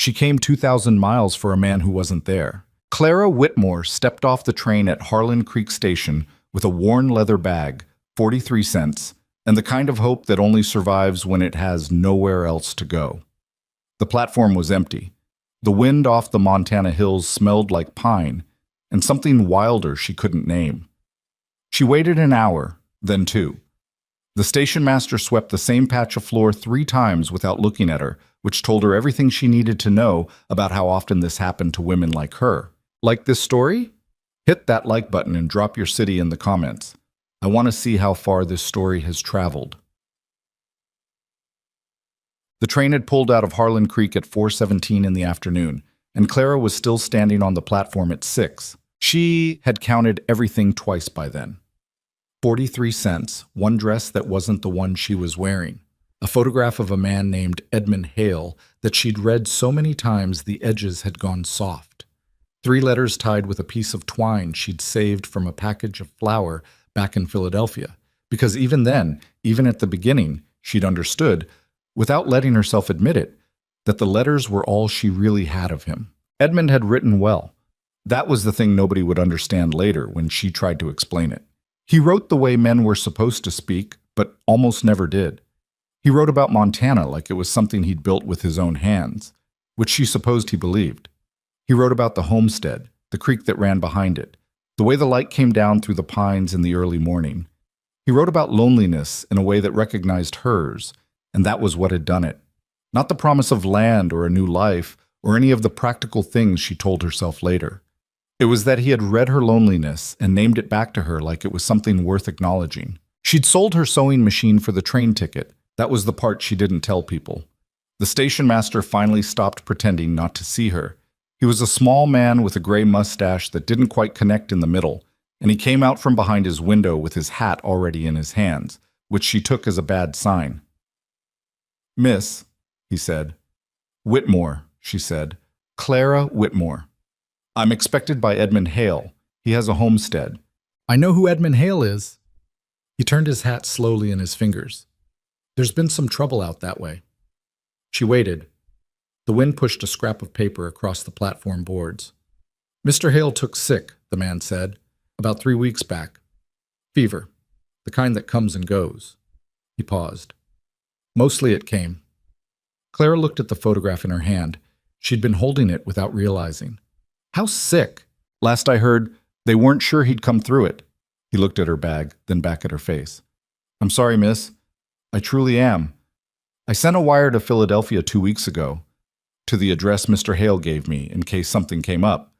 She came 2,000 miles for a man who wasn't there. Clara Whitmore stepped off the train at Harlan Creek Station with a worn leather bag, 43 cents, and the kind of hope that only survives when it has nowhere else to go. The platform was empty. The wind off the Montana hills smelled like pine, and something wilder she couldn't name. She waited an hour, then two. The station master swept the same patch of floor 3 times without looking at her, which told her everything she needed to know about how often this happened to women like her. Like this story? Hit that like button and drop your city in the comments. I want to see how far this story has traveled. The train had pulled out of Harlan Creek at 4:17 in the afternoon, and Clara was still standing on the platform at 6. She had counted everything twice by then. 43 cents, one dress that wasn't the one she was wearing, a photograph of a man named Edmund Hale that she'd read so many times the edges had gone soft, 3 letters tied with a piece of twine she'd saved from a package of flour back in Philadelphia, because even then, even at the beginning, she'd understood, without letting herself admit it, that the letters were all she really had of him. Edmund had written well. That was the thing nobody would understand later when she tried to explain it. He wrote the way men were supposed to speak, but almost never did. He wrote about Montana like it was something he'd built with his own hands, which she supposed he believed. He wrote about the homestead, the creek that ran behind it, the way the light came down through the pines in the early morning. He wrote about loneliness in a way that recognized hers, and that was what had done it. Not the promise of land or a new life or any of the practical things she told herself later. It was that he had read her loneliness and named it back to her like it was something worth acknowledging. She'd sold her sewing machine for the train ticket. That was the part she didn't tell people. The station master finally stopped pretending not to see her. He was a small man with a gray mustache that didn't quite connect in the middle, and he came out from behind his window with his hat already in his hands, which she took as a bad sign. "Miss," he said. "Whitmore," she said. "Clara Whitmore. I'm expected by Edmund Hale. He has a homestead." "I know who Edmund Hale is." He turned his hat slowly in his fingers. "There's been some trouble out that way." She waited. The wind pushed a scrap of paper across the platform boards. "Mr. Hale took sick," the man said, "about 3 weeks back. Fever, the kind that comes and goes." He paused. "Mostly it came." Clara looked at the photograph in her hand. She'd been holding it without realizing. "How sick?" "Last I heard, they weren't sure he'd come through it." He looked at her bag, then back at her face. "I'm sorry, miss. I truly am. I sent a wire to Philadelphia 2 weeks ago, to the address Mr. Hale gave me in case something came up,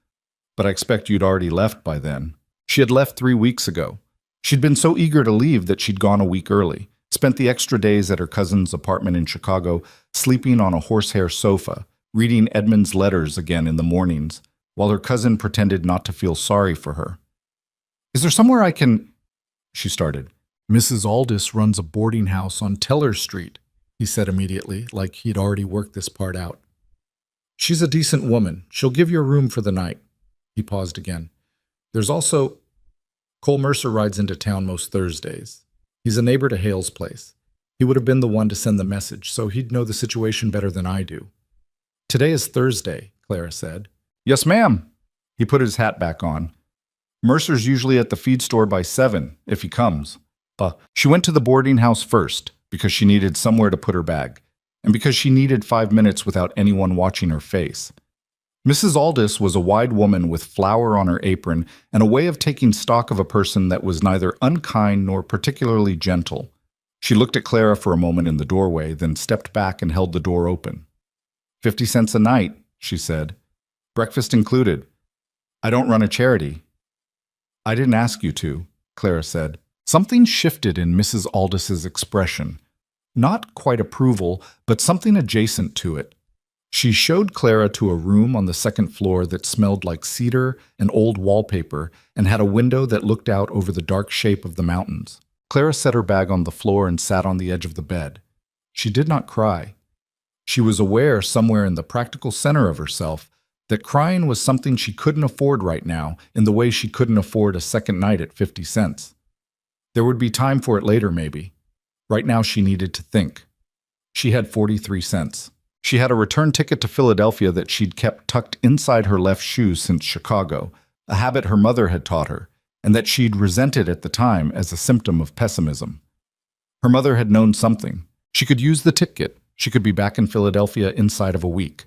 but I expect you'd already left by then." She had left 3 weeks ago. She'd been so eager to leave that she'd gone a week early, spent the extra days at her cousin's apartment in Chicago, sleeping on a horsehair sofa, reading Edmund's letters again in the mornings, while her cousin pretended not to feel sorry for her. "Is there somewhere I can—" she started. "Mrs. Aldis runs a boarding house on Teller Street," he said immediately, like he'd already worked this part out. "She's a decent woman. She'll give you a room for the night." He paused again. "There's also— Cole Mercer rides into town most Thursdays. He's a neighbor to Hale's place. He would have been the one to send the message, so he'd know the situation better than I do." "Today is Thursday," Clara said. "Yes, ma'am." He put his hat back on. "Mercer's usually at the feed store by 7, if he comes." She went to the boarding house first, because she needed somewhere to put her bag, and because she needed 5 minutes without anyone watching her face. Mrs. Aldis was a wide woman with flour on her apron and a way of taking stock of a person that was neither unkind nor particularly gentle. She looked at Clara for a moment in the doorway, then stepped back and held the door open. 50 cents a night, she said. "Breakfast included. I don't run a charity." "I didn't ask you to," Clara said. Something shifted in Mrs. Aldis's expression. Not quite approval, but something adjacent to it. She showed Clara to a room on the second floor that smelled like cedar and old wallpaper and had a window that looked out over the dark shape of the mountains. Clara set her bag on the floor and sat on the edge of the bed. She did not cry. She was aware somewhere in the practical center of herself that crying was something she couldn't afford right now in the way she couldn't afford a second night at 50 cents. There would be time for it later, maybe. Right now she needed to think. She had 43 cents. She had a return ticket to Philadelphia that she'd kept tucked inside her left shoe since Chicago, a habit her mother had taught her, and that she'd resented at the time as a symptom of pessimism. Her mother had known something. She could use the ticket. She could be back in Philadelphia inside of a week.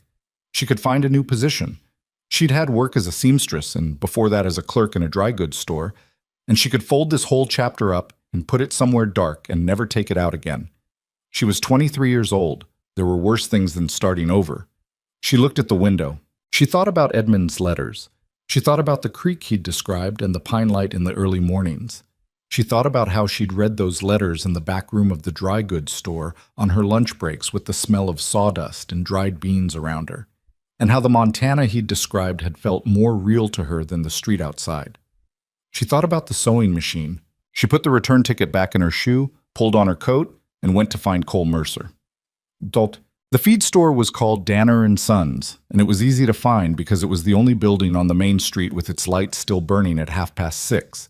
She could find a new position. She'd had work as a seamstress and before that as a clerk in a dry goods store, and she could fold this whole chapter up and put it somewhere dark and never take it out again. She was 23 years old. There were worse things than starting over. She looked at the window. She thought about Edmund's letters. She thought about the creek he'd described and the pine light in the early mornings. She thought about how she'd read those letters in the back room of the dry goods store on her lunch breaks with the smell of sawdust and dried beans around her, and how the Montana he'd described had felt more real to her than the street outside. She thought about the sewing machine. She put the return ticket back in her shoe, pulled on her coat, and went to find Cole Mercer. The feed store was called Danner and Sons, and it was easy to find because it was the only building on the main street with its lights still burning at 6:30.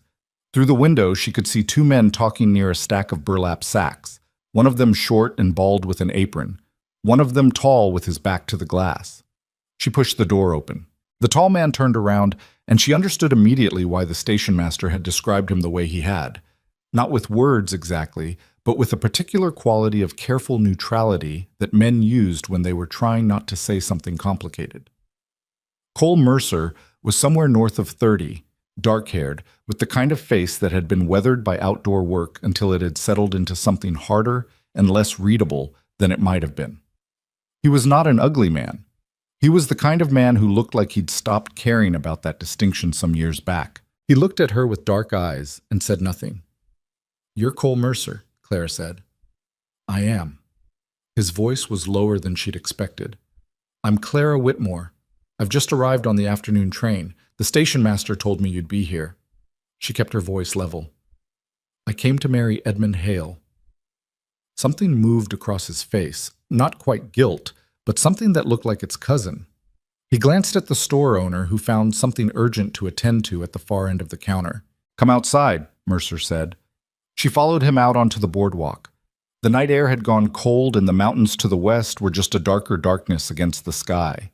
Through the window, she could see two men talking near a stack of burlap sacks, one of them short and bald with an apron, one of them tall with his back to the glass. She pushed the door open. The tall man turned around, and she understood immediately why the station master had described him the way he had. Not with words exactly, but with a particular quality of careful neutrality that men used when they were trying not to say something complicated. Cole Mercer was somewhere north of 30, dark-haired, with the kind of face that had been weathered by outdoor work until it had settled into something harder and less readable than it might have been. He was not an ugly man. He was the kind of man who looked like he'd stopped caring about that distinction some years back. He looked at her with dark eyes and said nothing. "You're Cole Mercer," Clara said. "I am." His voice was lower than she'd expected. "I'm Clara Whitmore. I've just arrived on the afternoon train. The station master told me you'd be here." She kept her voice level. "I came to marry Edmund Hale." Something moved across his face, not quite guilt, but something that looked like its cousin. He glanced at the store owner, who found something urgent to attend to at the far end of the counter. "Come outside," Mercer said. She followed him out onto the boardwalk. The night air had gone cold and the mountains to the west were just a darker darkness against the sky.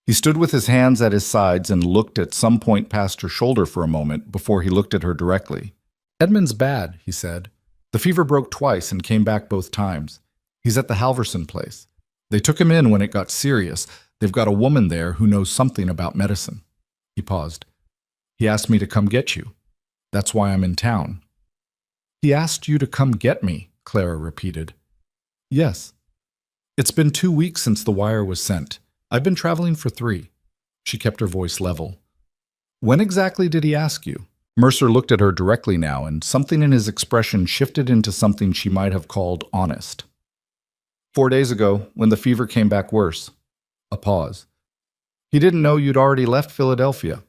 He stood with his hands at his sides and looked at some point past her shoulder for a moment before he looked at her directly. "Edmund's bad," he said. "The fever broke twice and came back both times. He's at the Halverson place. They took him in when it got serious. They've got a woman there who knows something about medicine." He paused. "He asked me to come get you. That's why I'm in town." "He asked you to come get me," Clara repeated. "Yes. It's been 2 weeks since the wire was sent. I've been traveling for 3. She kept her voice level. "When exactly did he ask you?" Mercer looked at her directly now, and something in his expression shifted into something she might have called honest. 4 days ago, when the fever came back worse." A pause. "He didn't know you'd already left Philadelphia."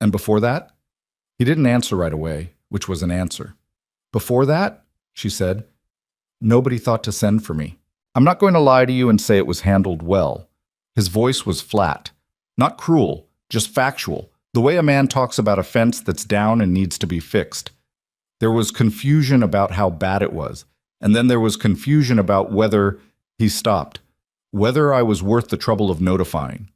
"And before that?" He didn't answer right away, which was an answer. "Before that," she said, "nobody thought to send for me. I'm not going to lie to you and say it was handled well." His voice was flat. Not cruel, just factual, the way a man talks about a fence that's down and needs to be fixed. There was confusion about how bad it was, and then there was confusion about whether, he stopped, whether I was worth the trouble of notifying.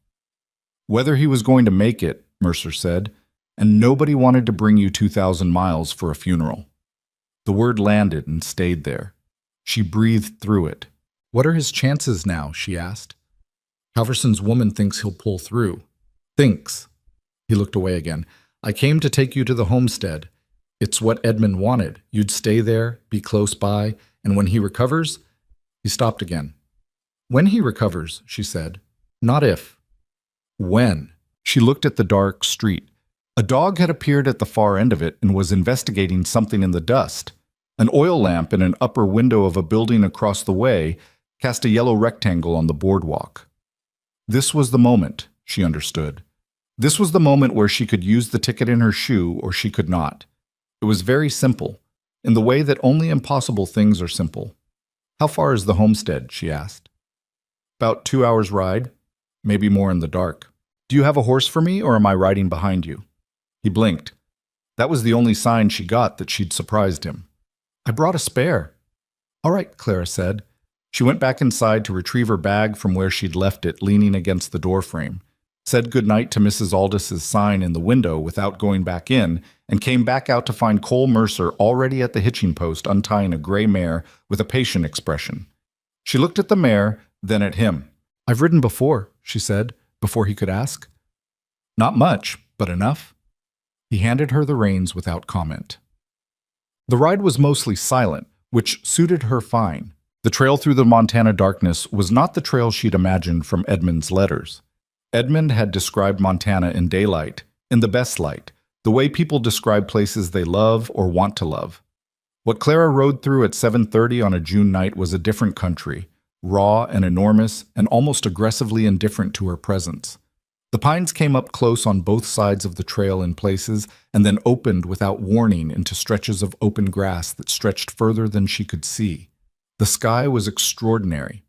"Whether he was going to make it," Mercer said, "and nobody wanted to bring you 2,000 miles for a funeral." The word landed and stayed there. She breathed through it. "What are his chances now?" she asked. "Halverson's woman thinks he'll pull through." "Thinks." He looked away again. "I came to take you to the homestead. It's what Edmund wanted. You'd stay there, be close by, and when he recovers..." He stopped again. "When he recovers," she said. "Not if." "When?" She looked at the dark street. A dog had appeared at the far end of it and was investigating something in the dust. An oil lamp in an upper window of a building across the way cast a yellow rectangle on the boardwalk. This was the moment, she understood. This was the moment where she could use the ticket in her shoe or she could not. It was very simple, in the way that only impossible things are simple. "How far is the homestead?" she asked. "About 2 hours' ride, maybe more in the dark. Do you have a horse for me, or am I riding behind you?" He blinked. That was the only sign she got that she'd surprised him. "I brought a spare." "All right," Clara said. She went back inside to retrieve her bag from where she'd left it leaning against the doorframe, said goodnight to Mrs. Aldis's sign in the window without going back in, and came back out to find Cole Mercer already at the hitching post untying a gray mare with a patient expression. She looked at the mare, then at him. "I've ridden before," she said, before he could ask. "Not much, but enough." He handed her the reins without comment. The ride was mostly silent, which suited her fine. The trail through the Montana darkness was not the trail she'd imagined from Edmund's letters. Edmund had described Montana in daylight, in the best light, the way people describe places they love or want to love. What Clara rode through at 7:30 on a June night was a different country, raw and enormous and almost aggressively indifferent to her presence. The pines came up close on both sides of the trail in places and then opened without warning into stretches of open grass that stretched further than she could see. The sky was extraordinary.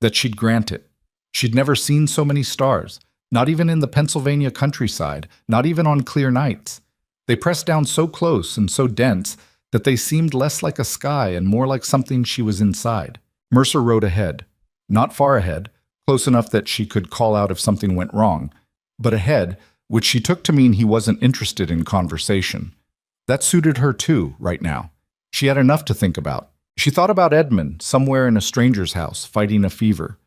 That she'd grant it. She'd never seen so many stars, not even in the Pennsylvania countryside, not even on clear nights. They pressed down so close and so dense that they seemed less like a sky and more like something she was inside. Mercer rode ahead, not far ahead, close enough that she could call out if something went wrong, but ahead, which she took to mean he wasn't interested in conversation. That suited her too, right now. She had enough to think about. She thought about Edmund, somewhere in a stranger's house, fighting a fever.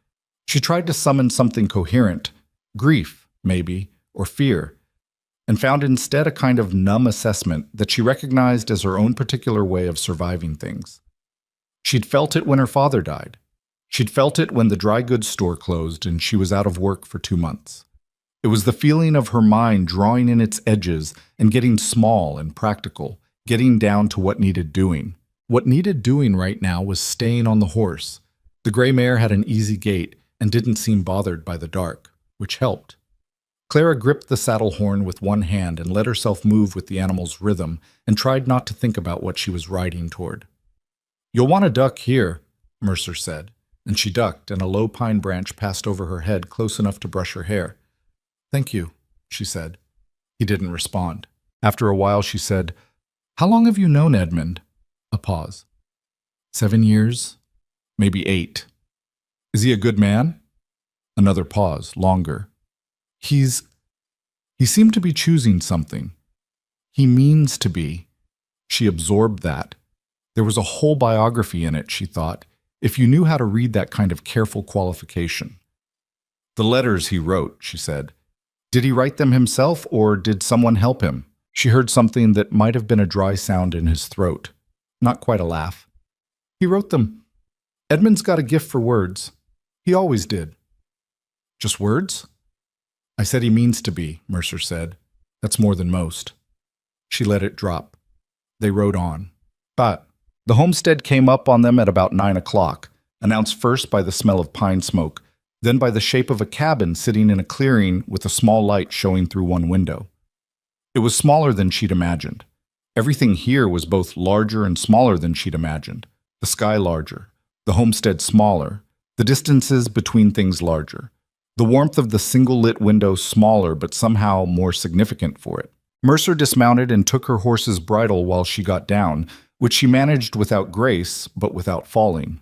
She tried to summon something coherent, grief, maybe, or fear, and found instead a kind of numb assessment that she recognized as her own particular way of surviving things. She'd felt it when her father died. She'd felt it when the dry goods store closed and she was out of work for 2 months. It was the feeling of her mind drawing in its edges and getting small and practical, getting down to what needed doing. What needed doing right now was staying on the horse. The gray mare had an easy gait and didn't seem bothered by the dark, which helped. Clara gripped the saddle horn with one hand and let herself move with the animal's rhythm and tried not to think about what she was riding toward. "You'll want to duck here," Mercer said, and she ducked, and a low pine branch passed over her head close enough to brush her hair. "Thank you," she said. He didn't respond. After a while she said, "How long have you known Edmund?" A pause. 7 years, maybe 8. "Is he a good man?" Another pause, longer. He seemed to be choosing something. He means to be. She absorbed that. There was a whole biography in it, she thought, if you knew how to read that kind of careful qualification. "The letters he wrote," she said. "Did he write them himself, or did someone help him?" She heard something that might have been a dry sound in his throat. Not quite a laugh. "He wrote them. Edmund's got a gift for words. He always did." "Just words?" "I said he means to be," Mercer said. "That's more than most." She let it drop. They rode on. But the homestead came up on them at about 9 o'clock, announced first by the smell of pine smoke, then by the shape of a cabin sitting in a clearing with a small light showing through one window. It was smaller than she'd imagined. Everything here was both larger and smaller than she'd imagined. The sky larger, the homestead smaller, the distances between things larger, the warmth of the single-lit window smaller but somehow more significant for it. Mercer dismounted and took her horse's bridle while she got down, which she managed without grace but without falling.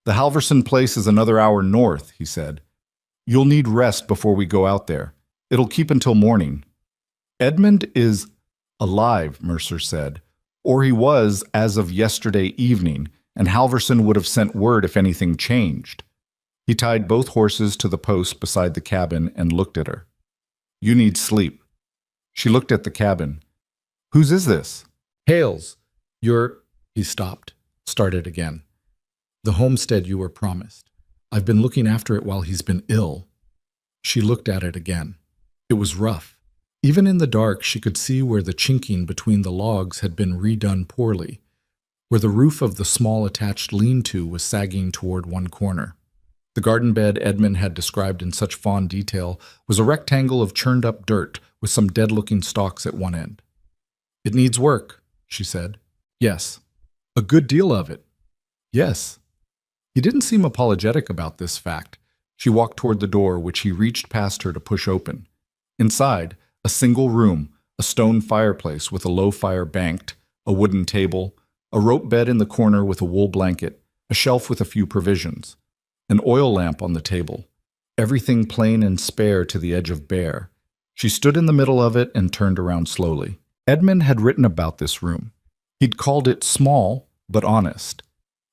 "The Halverson place is another hour north," he said. "You'll need rest before we go out there. It'll keep until morning." "Edmund is alive," Mercer said. "Or he was as of yesterday evening, and Halverson would have sent word if anything changed." He tied both horses to the post beside the cabin and looked at her. "You need sleep." She looked at the cabin. "Whose is this?" "Hale's. He stopped, started again. "The homestead you were promised. I've been looking after it while he's been ill." She looked at it again. It was rough. Even in the dark, she could see where the chinking between the logs had been redone poorly, where the roof of the small attached lean-to was sagging toward one corner. The garden bed Edmund had described in such fond detail was a rectangle of churned-up dirt with some dead-looking stalks at one end. "It needs work," she said. "Yes." "A good deal of it." "Yes." He didn't seem apologetic about this fact. She walked toward the door, which he reached past her to push open. Inside, a single room, a stone fireplace with a low fire banked, a wooden table, a rope bed in the corner with a wool blanket, a shelf with a few provisions, an oil lamp on the table, everything plain and spare to the edge of bare. She stood in the middle of it and turned around slowly. Edmund had written about this room. He'd called it small, but honest.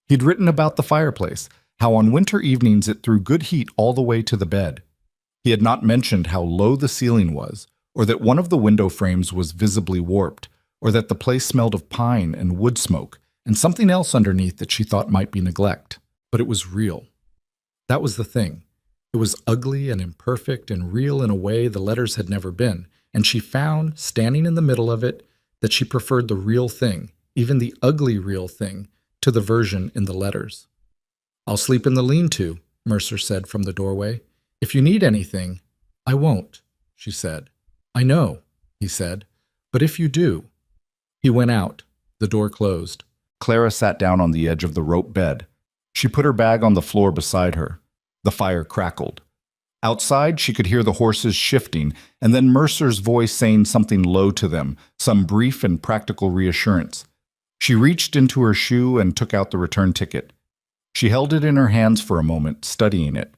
He'd written about the fireplace, how on winter evenings it threw good heat all the way to the bed. He had not mentioned how low the ceiling was, or that one of the window frames was visibly warped, or that the place smelled of pine and wood smoke, and something else underneath that she thought might be neglect. But it was real. That was the thing. It was ugly and imperfect and real in a way the letters had never been, and she found, standing in the middle of it, that she preferred the real thing, even the ugly real thing, to the version in the letters. "I'll sleep in the lean-to," Mercer said from the doorway. "If you need anything—" "I won't," she said. "I know," he said, "but if you do—" He went out. The door closed. Clara sat down on the edge of the rope bed. She put her bag on the floor beside her. The fire crackled. Outside, she could hear the horses shifting, and then Mercer's voice saying something low to them, some brief and practical reassurance. She reached into her shoe and took out the return ticket. She held it in her hands for a moment, studying it.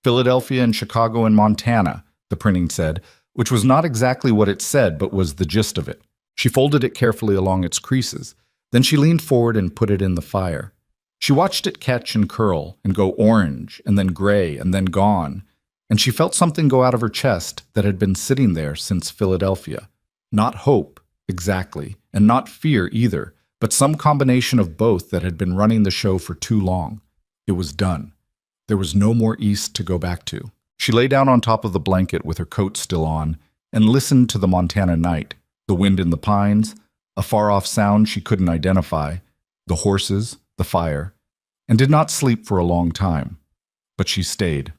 "Philadelphia and Chicago and Montana," the printing said, which was not exactly what it said, but was the gist of it. She folded it carefully along its creases. Then she leaned forward and put it in the fire. She watched it catch and curl, and go orange, and then gray, and then gone, and she felt something go out of her chest that had been sitting there since Philadelphia. Not hope, exactly, and not fear either, but some combination of both that had been running the show for too long. It was done. There was no more east to go back to. She lay down on top of the blanket with her coat still on, and listened to the Montana night, the wind in the pines, a far-off sound she couldn't identify, the horses, the fire, and did not sleep for a long time. But she stayed.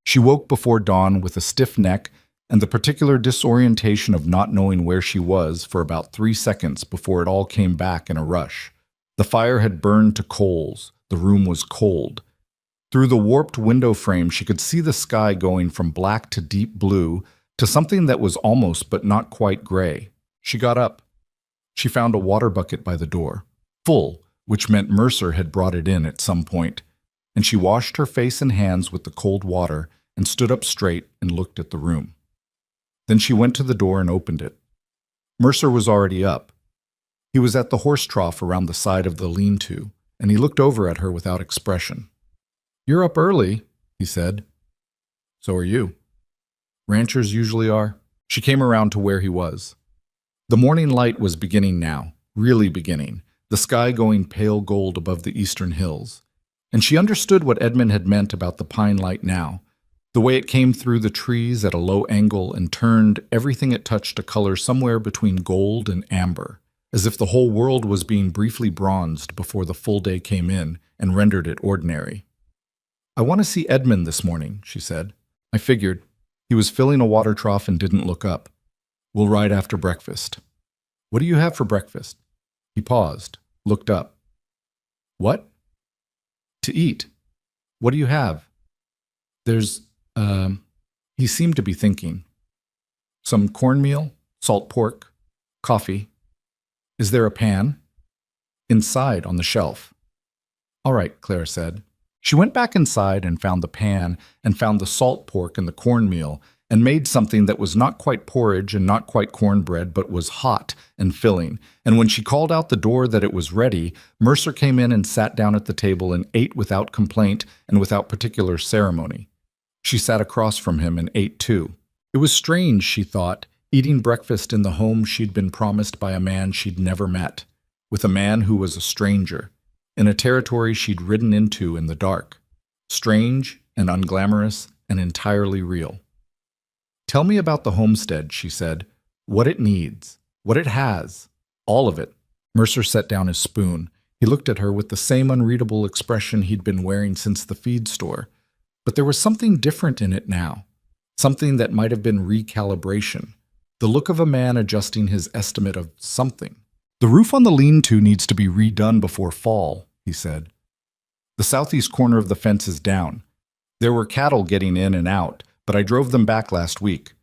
She woke before dawn with a stiff neck and the particular disorientation of not knowing where she was for about 3 seconds before it all came back in a rush. The fire had burned to coals. The room was cold. Through the warped window frame, she could see the sky going from black to deep blue to something that was almost but not quite gray. She got up. She found a water bucket by the door, full, which meant Mercer had brought it in at some point, and she washed her face and hands with the cold water and stood up straight and looked at the room. Then she went to the door and opened it. Mercer was already up. He was at the horse trough around the side of the lean-to, and he looked over at her without expression. "You're up early," he said. "So are you." "Ranchers usually are." She came around to where he was. The morning light was beginning now, really beginning, the sky going pale gold above the eastern hills. And she understood what Edmund had meant about the pine light now, the way it came through the trees at a low angle and turned everything it touched a color somewhere between gold and amber, as if the whole world was being briefly bronzed before the full day came in and rendered it ordinary. "I want to see Edmund this morning," she said. "I figured. He was filling a water trough and didn't look up. We'll ride after breakfast." "What do you have for breakfast?" He paused, looked up. "What?" "To eat. What do you have?" "There's, he seemed to be thinking. "Some cornmeal, salt pork, coffee. Is there a pan?" "Inside, on the shelf." "All right," Claire said. She went back inside and found the pan and found the salt pork and the cornmeal and made something that was not quite porridge and not quite cornbread, but was hot and filling. And when she called out the door that it was ready, Mercer came in and sat down at the table and ate without complaint and without particular ceremony. She sat across from him and ate too. It was strange, she thought, eating breakfast in the home she'd been promised by a man she'd never met, with a man who was a stranger, in a territory she'd ridden into in the dark. Strange and unglamorous and entirely real. "Tell me about the homestead," she said. "What it needs, what it has, all of it." Mercer set down his spoon. He looked at her with the same unreadable expression he'd been wearing since the feed store. But there was something different in it now, something that might have been recalibration, the look of a man adjusting his estimate of something. "The roof on the lean-to needs to be redone before fall," he said. "The southeast corner of the fence is down. There were cattle getting in and out, but I drove them back last week.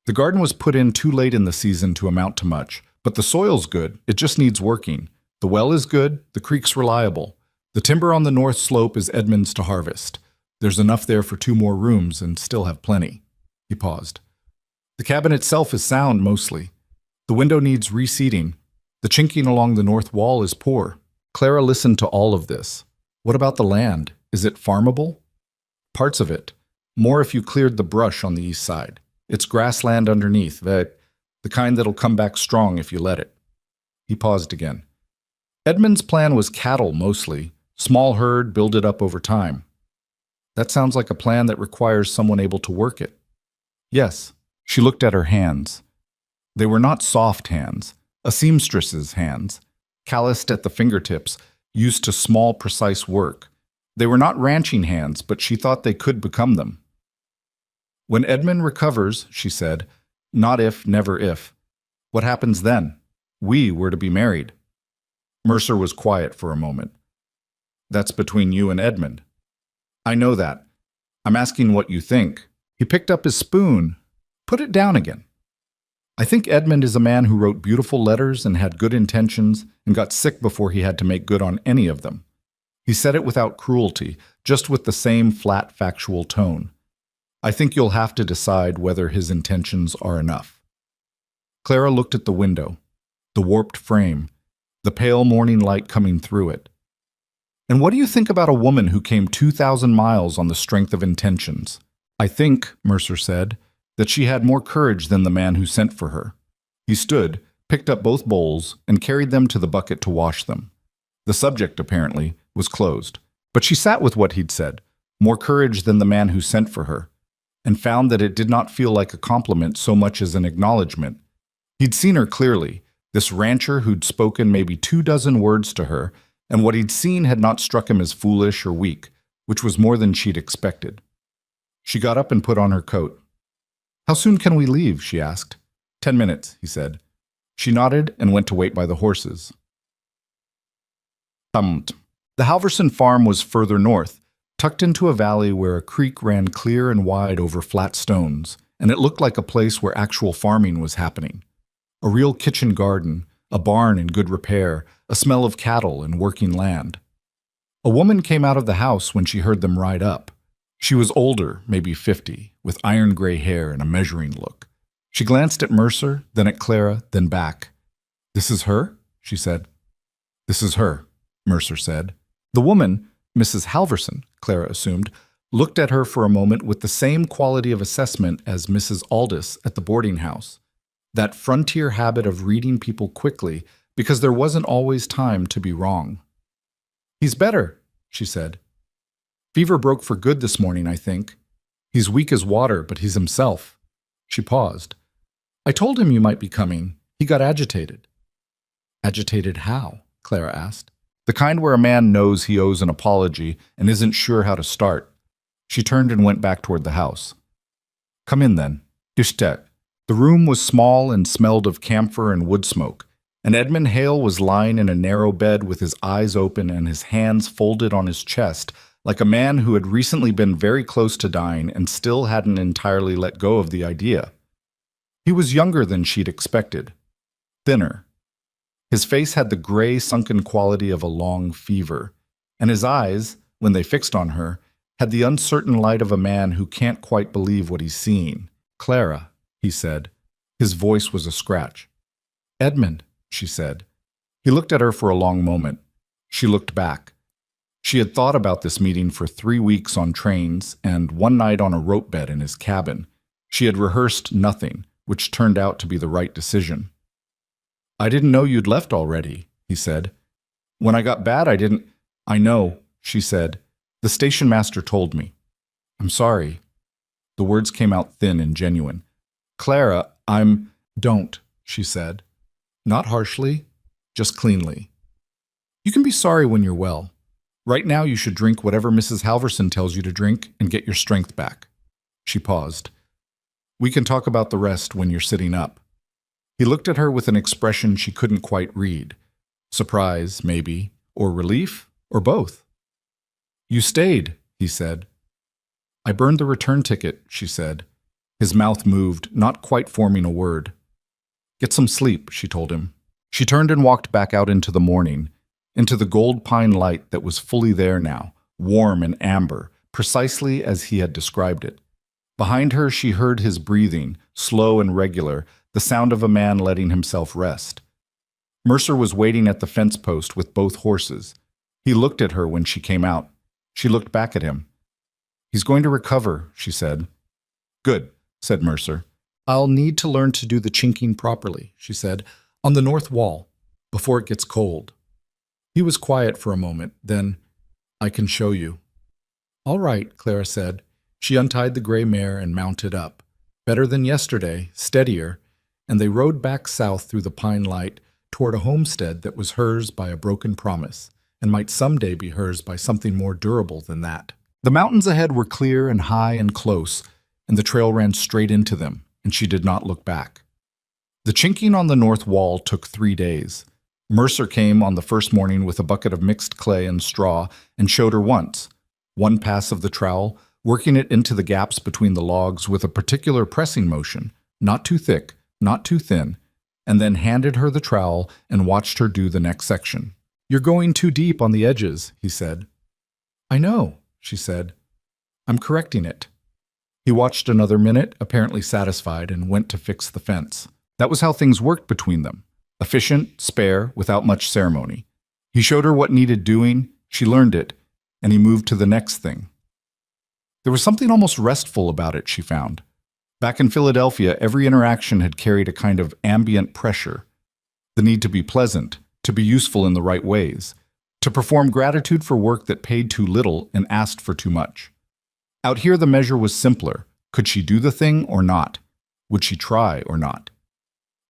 The garden was put in too late in the season to amount to much, but the soil's good, it just needs working. The well is good, the creek's reliable. The timber on the north slope is Edmund's to harvest. There's enough there for 2 more rooms and still have plenty. He paused. The cabin itself is sound mostly. The window needs reseating. The chinking along the north wall is poor. Clara listened to all of this. What about the land? Is it farmable? Parts of it. More if you cleared the brush on the east side. It's grassland underneath, the kind that'll come back strong if you let it. He paused again. Edmund's plan was cattle mostly. Small herd, build it up over time. That sounds like a plan that requires someone able to work it. Yes. She looked at her hands. They were not soft hands, a seamstress's hands, calloused at the fingertips, used to small, precise work. They were not ranching hands, but she thought they could become them. When Edmund recovers, she said, not if, never if. What happens then? We were to be married. Mercer was quiet for a moment. That's between you and Edmund. I know that. I'm asking what you think. He picked up his spoon. Put it down again. I think Edmund is a man who wrote beautiful letters and had good intentions and got sick before he had to make good on any of them. He said it without cruelty, just with the same flat, factual tone. I think you'll have to decide whether his intentions are enough. Clara looked at the window, the warped frame, the pale morning light coming through it. And what do you think about a woman who came 2,000 miles on the strength of intentions? I think, Mercer said, that she had more courage than the man who sent for her. He stood, picked up both bowls, and carried them to the bucket to wash them. The subject, apparently, was closed. But she sat with what he'd said, more courage than the man who sent for her, and found that it did not feel like a compliment so much as an acknowledgement. He'd seen her clearly, this rancher who'd spoken maybe 24 words to her, and what he'd seen had not struck him as foolish or weak, which was more than she'd expected. She got up and put on her coat. How soon can we leave? She asked. 10 minutes, he said. She nodded and went to wait by the horses. The Halverson farm was further north, tucked into a valley where a creek ran clear and wide over flat stones, and it looked like a place where actual farming was happening. A real kitchen garden, a barn in good repair, a smell of cattle and working land. A woman came out of the house when she heard them ride up. She was older, maybe 50, with iron gray hair and a measuring look. She glanced at Mercer, then at Clara, then back. This is her? She said. This is her, Mercer said. The woman, Mrs. Halverson, Clara assumed, looked at her for a moment with the same quality of assessment as Mrs. Aldous at the boarding house. That frontier habit of reading people quickly because there wasn't always time to be wrong. He's better, she said. Fever broke for good this morning, I think. He's weak as water, but he's himself. She paused. I told him you might be coming. He got agitated. Agitated how? Clara asked. The kind where a man knows he owes an apology and isn't sure how to start. She turned and went back toward the house. Come in then. Ishtet. The room was small and smelled of camphor and wood smoke, and Edmund Hale was lying in a narrow bed with his eyes open and his hands folded on his chest, like a man who had recently been very close to dying and still hadn't entirely let go of the idea. He was younger than she'd expected, thinner. His face had the gray, sunken quality of a long fever, and his eyes, when they fixed on her, had the uncertain light of a man who can't quite believe what he's seeing. Clara, he said. His voice was a scratch. Edmund, she said. He looked at her for a long moment. She looked back. She had thought about this meeting for 3 weeks on trains and one night on a rope bed in his cabin. She had rehearsed nothing, which turned out to be the right decision. I didn't know you'd left already, he said. When I got bad, I didn't... I know, she said. The station master told me. I'm sorry. The words came out thin and genuine. Clara, Don't, she said. Not harshly, just cleanly. You can be sorry when you're well. Right now you should drink whatever Mrs. Halverson tells you to drink and get your strength back. She paused. We can talk about the rest when you're sitting up. He looked at her with an expression she couldn't quite read. Surprise, maybe, or relief, or both. You stayed, he said. I burned the return ticket, she said. His mouth moved, not quite forming a word. Get some sleep, she told him. She turned and walked back out into the morning. into the gold pine light that was fully there now, warm and amber, precisely as he had described it. Behind her, she heard his breathing, slow and regular, the sound of a man letting himself rest. Mercer was waiting at the fence post with both horses. He looked at her when she came out. She looked back at him. "He's going to recover," she said. "Good," said Mercer. "I'll need to learn to do the chinking properly," she said, "on the north wall, before it gets cold." He was quiet for a moment, then, "I can show you." "All right," Clara said. She untied the gray mare and mounted up. Better than yesterday, steadier, and they rode back south through the pine light toward a homestead that was hers by a broken promise, and might someday be hers by something more durable than that. The mountains ahead were clear and high and close, and the trail ran straight into them, and she did not look back. The chinking on the north wall took 3 days. Mercer came on the first morning with a bucket of mixed clay and straw and showed her once, one pass of the trowel, working it into the gaps between the logs with a particular pressing motion, not too thick, not too thin, and then handed her the trowel and watched her do the next section. "You're going too deep on the edges," he said. "I know," she said. "I'm correcting it." He watched another minute, apparently satisfied, and went to fix the fence. That was how things worked between them. Efficient, spare, without much ceremony. He showed her what needed doing, she learned it, and he moved to the next thing. There was something almost restful about it, she found. Back in Philadelphia, every interaction had carried a kind of ambient pressure. The need to be pleasant, to be useful in the right ways, to perform gratitude for work that paid too little and asked for too much. Out here the measure was simpler. Could she do the thing or not? Would she try or not?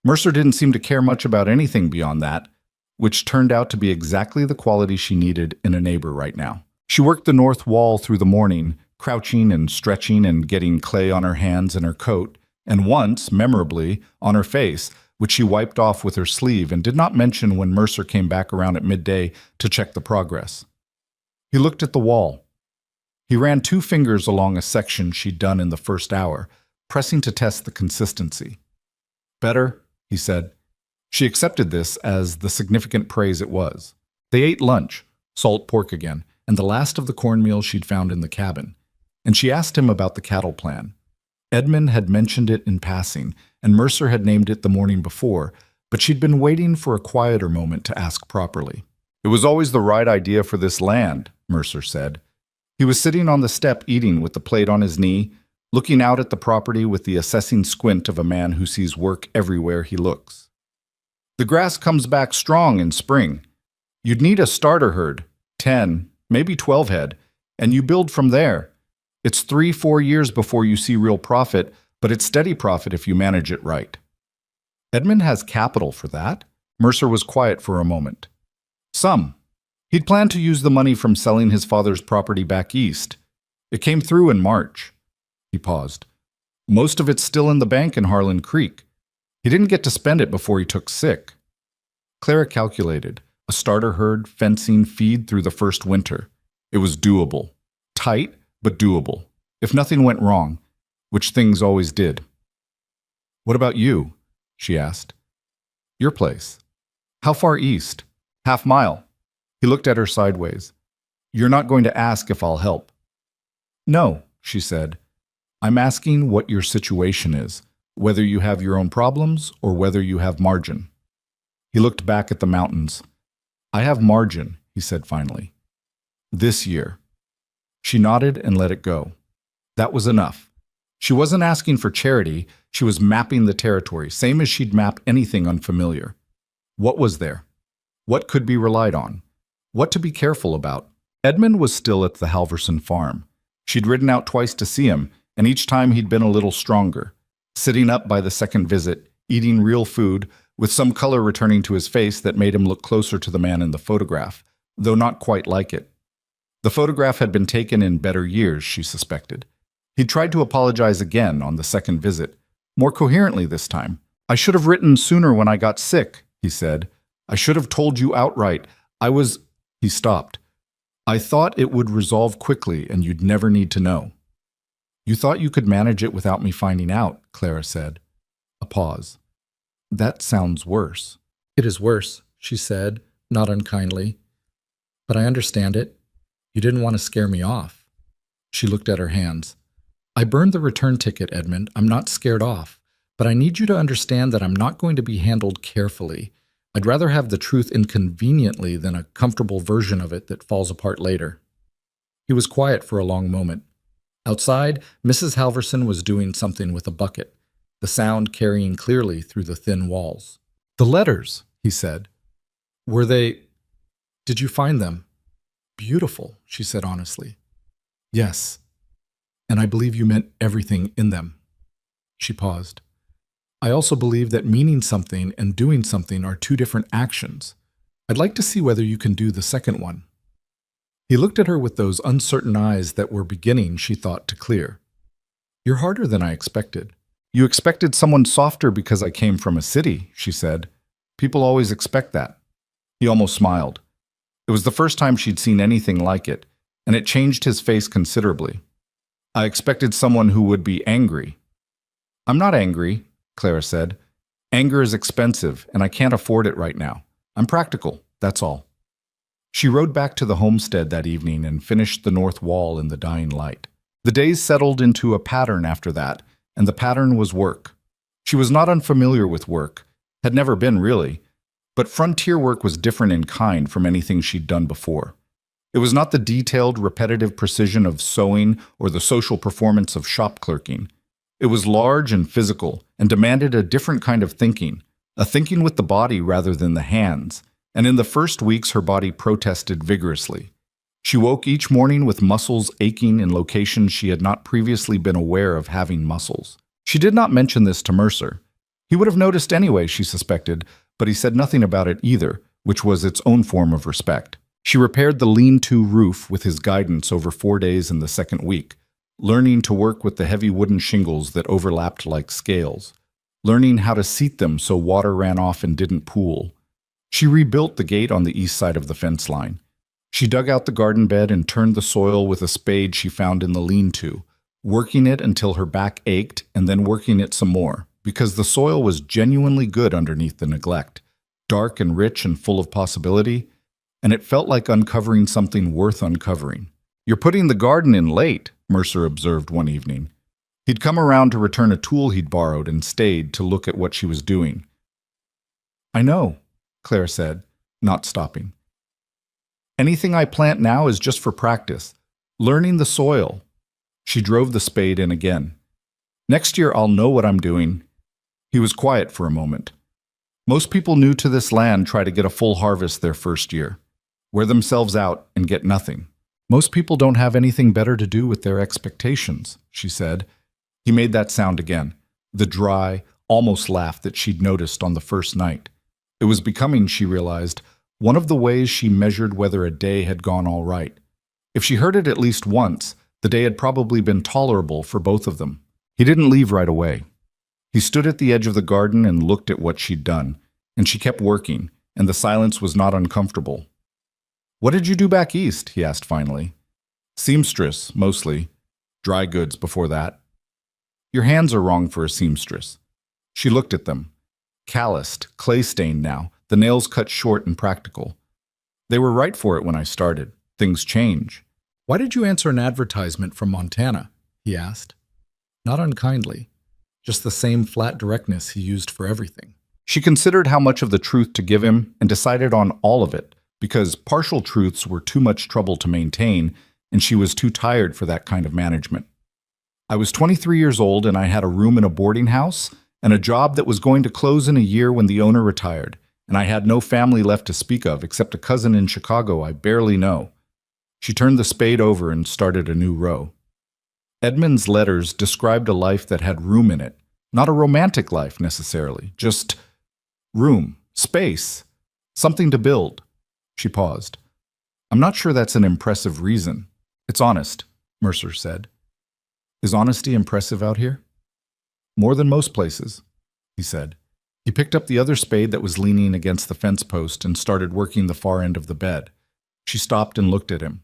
Mercer didn't seem to care much about anything beyond that, which turned out to be exactly the quality she needed in a neighbor right now. She worked the north wall through the morning, crouching and stretching and getting clay on her hands and her coat, and once, memorably, on her face, which she wiped off with her sleeve and did not mention when Mercer came back around at midday to check the progress. He looked at the wall. He ran 2 fingers along a section she'd done in the first hour, pressing to test the consistency. "Better," he said. She accepted this as the significant praise it was. They ate lunch, salt pork again, and the last of the cornmeal she'd found in the cabin, and she asked him about the cattle plan. Edmund had mentioned it in passing, and Mercer had named it the morning before, but she'd been waiting for a quieter moment to ask properly. "It was always the right idea for this land," Mercer said. He was sitting on the step eating with the plate on his knee, looking out at the property with the assessing squint of a man who sees work everywhere he looks. "The grass comes back strong in spring. You'd need a starter herd, 10, maybe 12 head, and you build from there. It's 3-4 years before you see real profit, but it's steady profit if you manage it right." "Edmund has capital for that?" Mercer was quiet for a moment. "Some. He'd planned to use the money from selling his father's property back east. It came through in March." He paused. "Most of it's still in the bank in Harlan Creek. He didn't get to spend it before he took sick." Clara calculated. A starter herd, fencing, feed through the first winter. It was doable. Tight, but doable. If nothing went wrong, which things always did. "What about you?" she asked. "Your place. How far east?" "Half mile." He looked at her sideways. "You're not going to ask if I'll help." "No," she said. "I'm asking what your situation is, whether you have your own problems or whether you have margin." He looked back at the mountains. "I have margin," he said finally. "This year." She nodded and let it go. That was enough. She wasn't asking for charity, she was mapping the territory, same as she'd map anything unfamiliar. What was there? What could be relied on? What to be careful about? Edmund was still at the Halverson farm. She'd ridden out twice to see him, and each time he'd been a little stronger. Sitting up by the second visit, eating real food, with some color returning to his face that made him look closer to the man in the photograph, though not quite like it. The photograph had been taken in better years, she suspected. He'd tried to apologize again on the second visit, more coherently this time. "I should have written sooner when I got sick," he said. "I should have told you outright. He stopped. "I thought it would resolve quickly and you'd never need to know." "You thought you could manage it without me finding out," Clara said. A pause. "That sounds worse." "It is worse," she said, not unkindly. But I understand it. You didn't want to scare me off. She looked at her hands. I burned the return ticket, Edmund. I'm not scared off. But I need you to understand that I'm not going to be handled carefully. I'd rather have the truth inconveniently than a comfortable version of it that falls apart later. He was quiet for a long moment. Outside, Mrs. Halverson was doing something with a bucket, the sound carrying clearly through the thin walls. The letters, he said. Were they... Did you find them? Beautiful, she said honestly. Yes, and I believe you meant everything in them. She paused. I also believe that meaning something and doing something are two different actions. I'd like to see whether you can do the second one. He looked at her with those uncertain eyes that were beginning, she thought, to clear. You're harder than I expected. You expected someone softer because I came from a city, she said. People always expect that. He almost smiled. It was the first time she'd seen anything like it, and it changed his face considerably. I expected someone who would be angry. I'm not angry, Clara said. Anger is expensive, and I can't afford it right now. I'm practical, that's all. She rode back to the homestead that evening and finished the north wall in the dying light. The days settled into a pattern after that, and the pattern was work. She was not unfamiliar with work, had never been really, but frontier work was different in kind from anything she'd done before. It was not the detailed, repetitive precision of sewing or the social performance of shop clerking. It was large and physical and demanded a different kind of thinking, a thinking with the body rather than the hands, and in the first weeks her body protested vigorously. She woke each morning with muscles aching in locations she had not previously been aware of having muscles. She did not mention this to Mercer. He would have noticed anyway, she suspected, but he said nothing about it either, which was its own form of respect. She repaired the lean-to roof with his guidance over 4 days in the second week, learning to work with the heavy wooden shingles that overlapped like scales, learning how to seat them so water ran off and didn't pool. She rebuilt the gate on the east side of the fence line. She dug out the garden bed and turned the soil with a spade she found in the lean-to, working it until her back ached and then working it some more, because the soil was genuinely good underneath the neglect, dark and rich and full of possibility, and it felt like uncovering something worth uncovering. You're putting the garden in late, Mercer observed one evening. He'd come around to return a tool he'd borrowed and stayed to look at what she was doing. I know, Claire said, not stopping. Anything I plant now is just for practice, learning the soil. She drove the spade in again. Next year I'll know what I'm doing. He was quiet for a moment. Most people new to this land try to get a full harvest their first year, wear themselves out and get nothing. Most people don't have anything better to do with their expectations, she said. He made that sound again, the dry, almost laugh that she'd noticed on the first night. It was becoming, she realized, one of the ways she measured whether a day had gone all right. If she heard it at least once, the day had probably been tolerable for both of them. He didn't leave right away. He stood at the edge of the garden and looked at what she'd done, and she kept working, and the silence was not uncomfortable. What did you do back east? He asked finally. Seamstress, mostly. Dry goods before that. Your hands are wrong for a seamstress. She looked at them. Calloused, clay-stained now, the nails cut short and practical. They were right for it when I started. Things change. Why did you answer an advertisement from Montana? He asked. Not unkindly, just the same flat directness he used for everything. She considered how much of the truth to give him and decided on all of it, because partial truths were too much trouble to maintain, and she was too tired for that kind of management. I was 23 years old and I had a room in a boarding house and a job that was going to close in a year when the owner retired, and I had no family left to speak of except a cousin in Chicago I barely know. She turned the spade over and started a new row. Edmund's letters described a life that had room in it, not a romantic life necessarily, just room, space, something to build. She paused. I'm not sure that's an impressive reason. It's honest, Mercer said. Is honesty impressive out here? More than most places, he said. He picked up the other spade that was leaning against the fence post and started working the far end of the bed. She stopped and looked at him.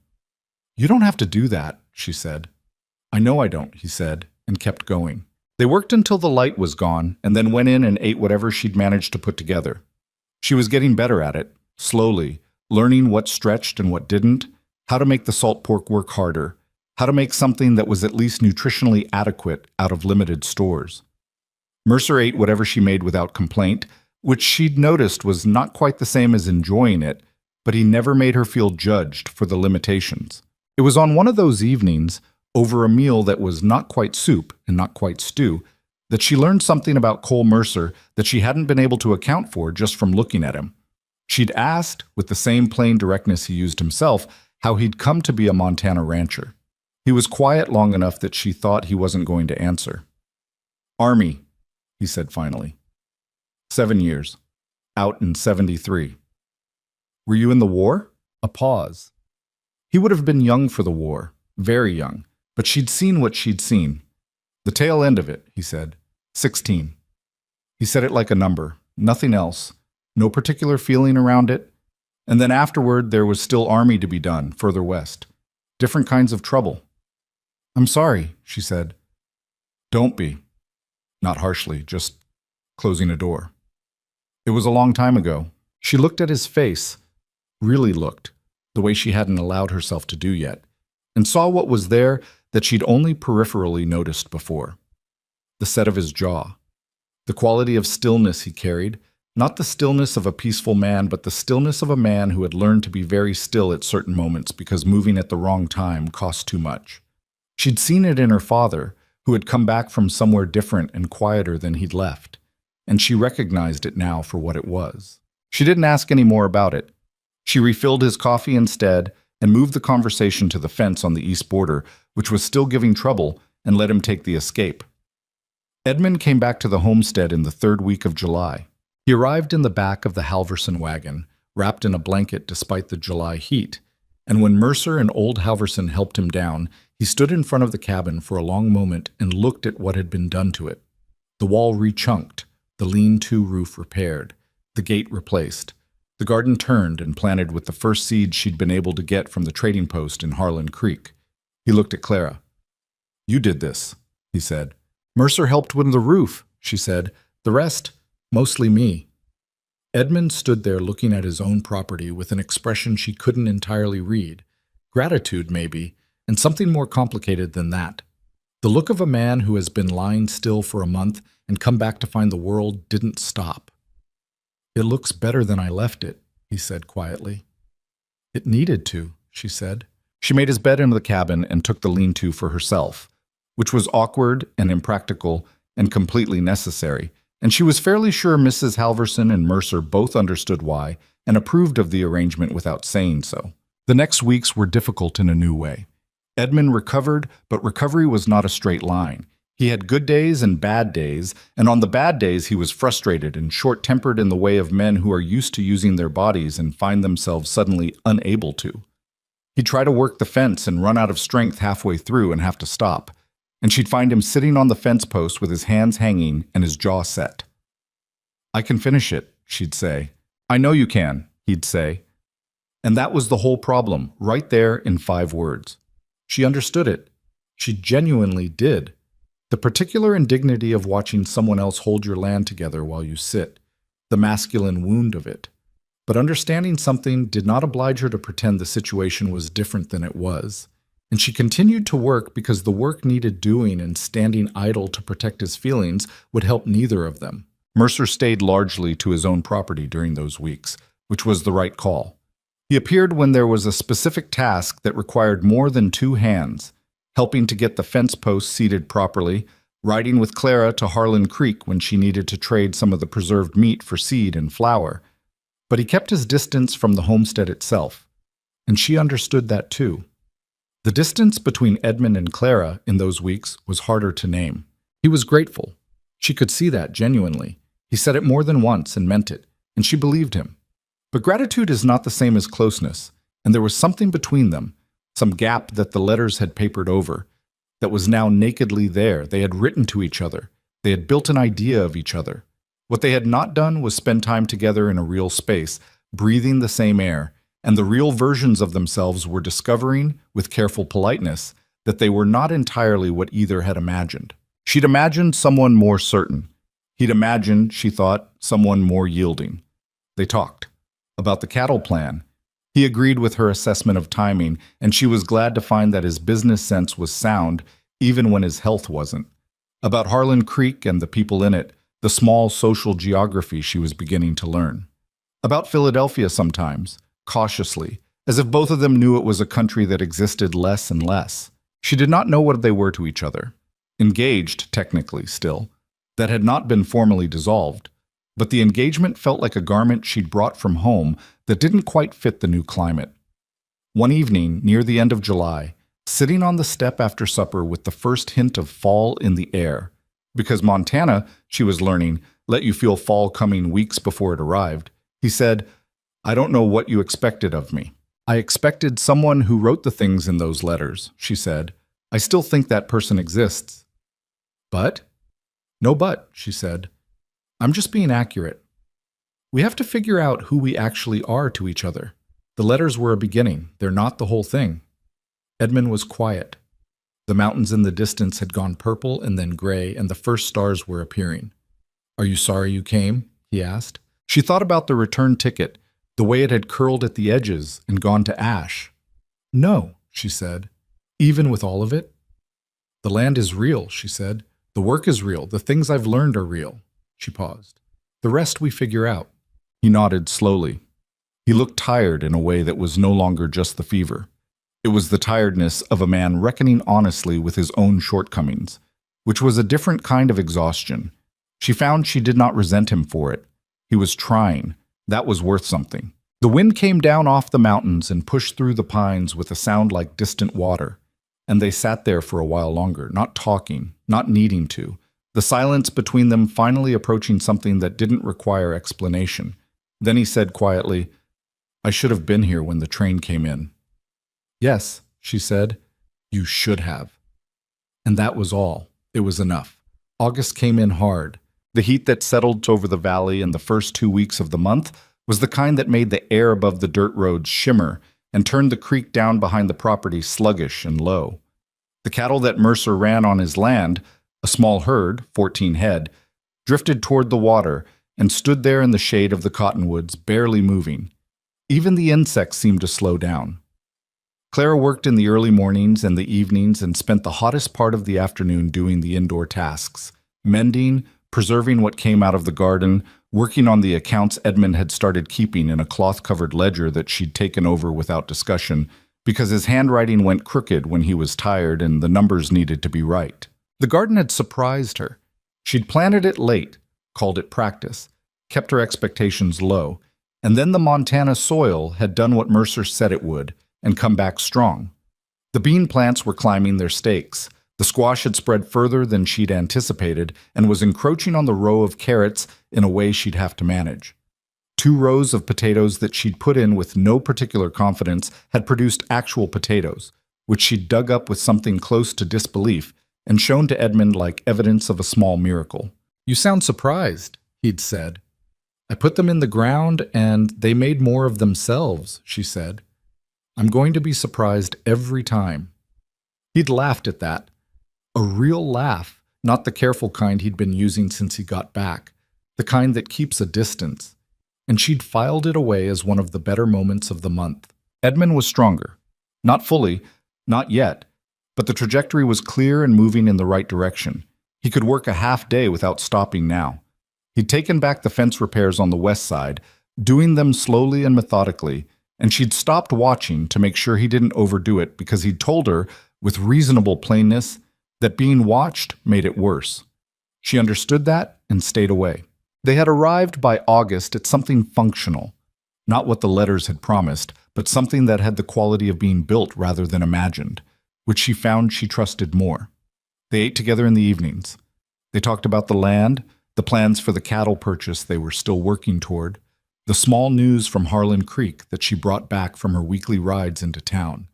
You don't have to do that, she said. I know I don't, he said, and kept going. They worked until the light was gone and then went in and ate whatever she'd managed to put together. She was getting better at it, slowly, learning what stretched and what didn't, how to make the salt pork work harder, how to make something that was at least nutritionally adequate out of limited stores. Mercer ate whatever she made without complaint, which she'd noticed was not quite the same as enjoying it, but he never made her feel judged for the limitations. It was on one of those evenings, over a meal that was not quite soup and not quite stew, that she learned something about Cole Mercer that she hadn't been able to account for just from looking at him. She'd asked, with the same plain directness he used himself, how he'd come to be a Montana rancher. He was quiet long enough that she thought he wasn't going to answer. "Army," he said finally. 7 years. Out in 73. "Were you in the war?" A pause. He would have been young for the war, very young, but she'd seen what she'd seen. "The tail end of it," he said. 16. He said it like a number, nothing else, no particular feeling around it. And then afterward, there was still army to be done, further west. Different kinds of trouble. "I'm sorry," she said. "Don't be." Not harshly, just closing a door. It was a long time ago. She looked at his face, really looked, the way she hadn't allowed herself to do yet, and saw what was there that she'd only peripherally noticed before. The set of his jaw. The quality of stillness he carried, not the stillness of a peaceful man, but the stillness of a man who had learned to be very still at certain moments because moving at the wrong time cost too much. She'd seen it in her father, who had come back from somewhere different and quieter than he'd left, and she recognized it now for what it was. She didn't ask any more about it. She refilled his coffee instead and moved the conversation to the fence on the east border, which was still giving trouble, and let him take the escape. Edmund came back to the homestead in the third week of July. He arrived in the back of the Halverson wagon, wrapped in a blanket despite the July heat, and when Mercer and old Halverson helped him down, he stood in front of the cabin for a long moment and looked at what had been done to it. The wall rechunked, the lean-to roof repaired, the gate replaced, the garden turned and planted with the first seeds she'd been able to get from the trading post in Harlan Creek. He looked at Clara. "You did this," he said. "Mercer helped with the roof," she said. "The rest, mostly me." Edmund stood there looking at his own property with an expression she couldn't entirely read. Gratitude, maybe, and something more complicated than that. The look of a man who has been lying still for a month and come back to find the world didn't stop. "It looks better than I left it," he said quietly. "It needed to," she said. She made his bed in the cabin and took the lean-to for herself, which was awkward and impractical and completely necessary, and she was fairly sure Mrs. Halverson and Mercer both understood why and approved of the arrangement without saying so. The next weeks were difficult in a new way. Edmund recovered, but recovery was not a straight line. He had good days and bad days, and on the bad days he was frustrated and short-tempered in the way of men who are used to using their bodies and find themselves suddenly unable to. He'd try to work the fence and run out of strength halfway through and have to stop, and she'd find him sitting on the fence post with his hands hanging and his jaw set. "I can finish it," she'd say. "I know you can," he'd say. And that was the whole problem, right there in 5 words. She understood it. She genuinely did. The particular indignity of watching someone else hold your land together while you sit, the masculine wound of it. But understanding something did not oblige her to pretend the situation was different than it was. And she continued to work because the work needed doing, and standing idle to protect his feelings would help neither of them. Mercer stayed largely to his own property during those weeks, which was the right call. He appeared when there was a specific task that required more than 2 hands, helping to get the fence posts seated properly, riding with Clara to Harlan Creek when she needed to trade some of the preserved meat for seed and flour. But he kept his distance from the homestead itself, and she understood that too. The distance between Edmund and Clara in those weeks was harder to name. He was grateful. She could see that genuinely. He said it more than once and meant it, and she believed him. But gratitude is not the same as closeness, and there was something between them, some gap that the letters had papered over, that was now nakedly there. They had written to each other. They had built an idea of each other. What they had not done was spend time together in a real space, breathing the same air, and the real versions of themselves were discovering, with careful politeness, that they were not entirely what either had imagined. She'd imagined someone more certain. He'd imagined, she thought, someone more yielding. They talked about the cattle plan, He agreed with her assessment of timing, and she was glad to find that his business sense was sound, even when his health wasn't. About Harlan Creek and the people in it, the small social geography she was beginning to learn. About Philadelphia sometimes, cautiously, as if both of them knew it was a country that existed less and less. She did not know what they were to each other. Engaged, technically, still, that had not been formally dissolved, but the engagement felt like a garment she'd brought from home that didn't quite fit the new climate. One evening, near the end of July, sitting on the step after supper with the first hint of fall in the air, because Montana, she was learning, let you feel fall coming weeks before it arrived, he said, "I don't know what you expected of me." "I expected someone who wrote the things in those letters," she said. "I still think that person exists." "But?" "No but," she said. "I'm just being accurate. We have to figure out who we actually are to each other. The letters were a beginning. They're not the whole thing." Edmund was quiet. The mountains in the distance had gone purple and then gray, and the first stars were appearing. "Are you sorry you came?" he asked. She thought about the return ticket, the way it had curled at the edges and gone to ash. "No," she said. "Even with all of it?" "The land is real," she said. "The work is real. The things I've learned are real." She paused. "The rest we figure out." He nodded slowly. He looked tired in a way that was no longer just the fever. It was the tiredness of a man reckoning honestly with his own shortcomings, which was a different kind of exhaustion. She found she did not resent him for it. He was trying. That was worth something. The wind came down off the mountains and pushed through the pines with a sound like distant water, and they sat there for a while longer, not talking, not needing to, the silence between them finally approaching something that didn't require explanation. Then he said quietly, "I should have been here when the train came in." "Yes," she said, "you should have." And that was all. It was enough. August came in hard. The heat that settled over the valley in the first 2 weeks of the month was the kind that made the air above the dirt roads shimmer and turned the creek down behind the property sluggish and low. The cattle that Mercer ran on his land, a small herd, 14 head, drifted toward the water and stood there in the shade of the cottonwoods, barely moving. Even the insects seemed to slow down. Clara worked in the early mornings and the evenings and spent the hottest part of the afternoon doing the indoor tasks, mending, preserving what came out of the garden, working on the accounts Edmund had started keeping in a cloth-covered ledger that she'd taken over without discussion, because his handwriting went crooked when he was tired and the numbers needed to be right. The garden had surprised her. She'd planted it late, called it practice, kept her expectations low, and then the Montana soil had done what Mercer said it would, and come back strong. The bean plants were climbing their stakes. The squash had spread further than she'd anticipated and was encroaching on the row of carrots in a way she'd have to manage. 2 rows of potatoes that she'd put in with no particular confidence had produced actual potatoes, which she'd dug up with something close to disbelief and shown to Edmund like evidence of a small miracle. "You sound surprised," he'd said. "I put them in the ground and they made more of themselves," she said. "I'm going to be surprised every time." He'd laughed at that. A real laugh, not the careful kind he'd been using since he got back, the kind that keeps a distance. And she'd filed it away as one of the better moments of the month. Edmund was stronger. Not fully, not yet, but the trajectory was clear and moving in the right direction. He could work a half day without stopping now. He'd taken back the fence repairs on the west side, doing them slowly and methodically, and she'd stopped watching to make sure he didn't overdo it because he'd told her, with reasonable plainness, that being watched made it worse. She understood that and stayed away. They had arrived by August at something functional, not what the letters had promised, but something that had the quality of being built rather than imagined, which she found she trusted more. They ate together in the evenings. They talked about the land, the plans for the cattle purchase they were still working toward, the small news from Harlan Creek that she brought back from her weekly rides into town.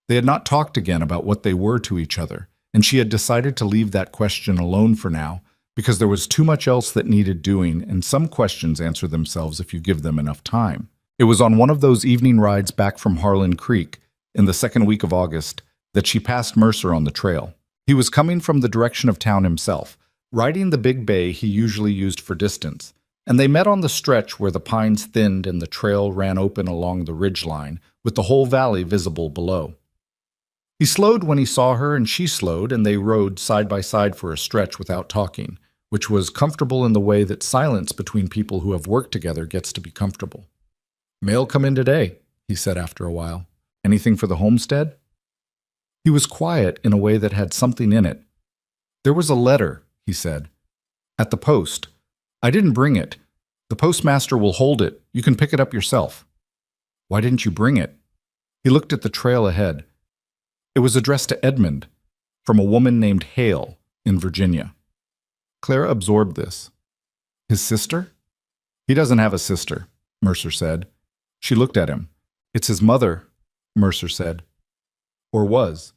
They had not talked again about what they were to each other, and she had decided to leave that question alone for now because there was too much else that needed doing, and some questions answer themselves if you give them enough time. It was on one of those evening rides back from Harlan Creek in the second week of August that she passed Mercer on the trail. He was coming from the direction of town himself, riding the big bay he usually used for distance, and they met on the stretch where the pines thinned and the trail ran open along the ridgeline, with the whole valley visible below. He slowed when he saw her, and she slowed, and they rode side by side for a stretch without talking, which was comfortable in the way that silence between people who have worked together gets to be comfortable. "Mail come in today," he said after a while. "Anything for the homestead?" He was quiet in a way that had something in it. "There was a letter," he said. "At the post. I didn't bring it. The postmaster will hold it. You can pick it up yourself." "Why didn't you bring it?" He looked at the trail ahead. It was addressed to Edmund, from a woman named Hale in Virginia. Clara absorbed this. "His sister?" "He doesn't have a sister," Mercer said. She looked at him. "It's his mother," Mercer said. "Or was.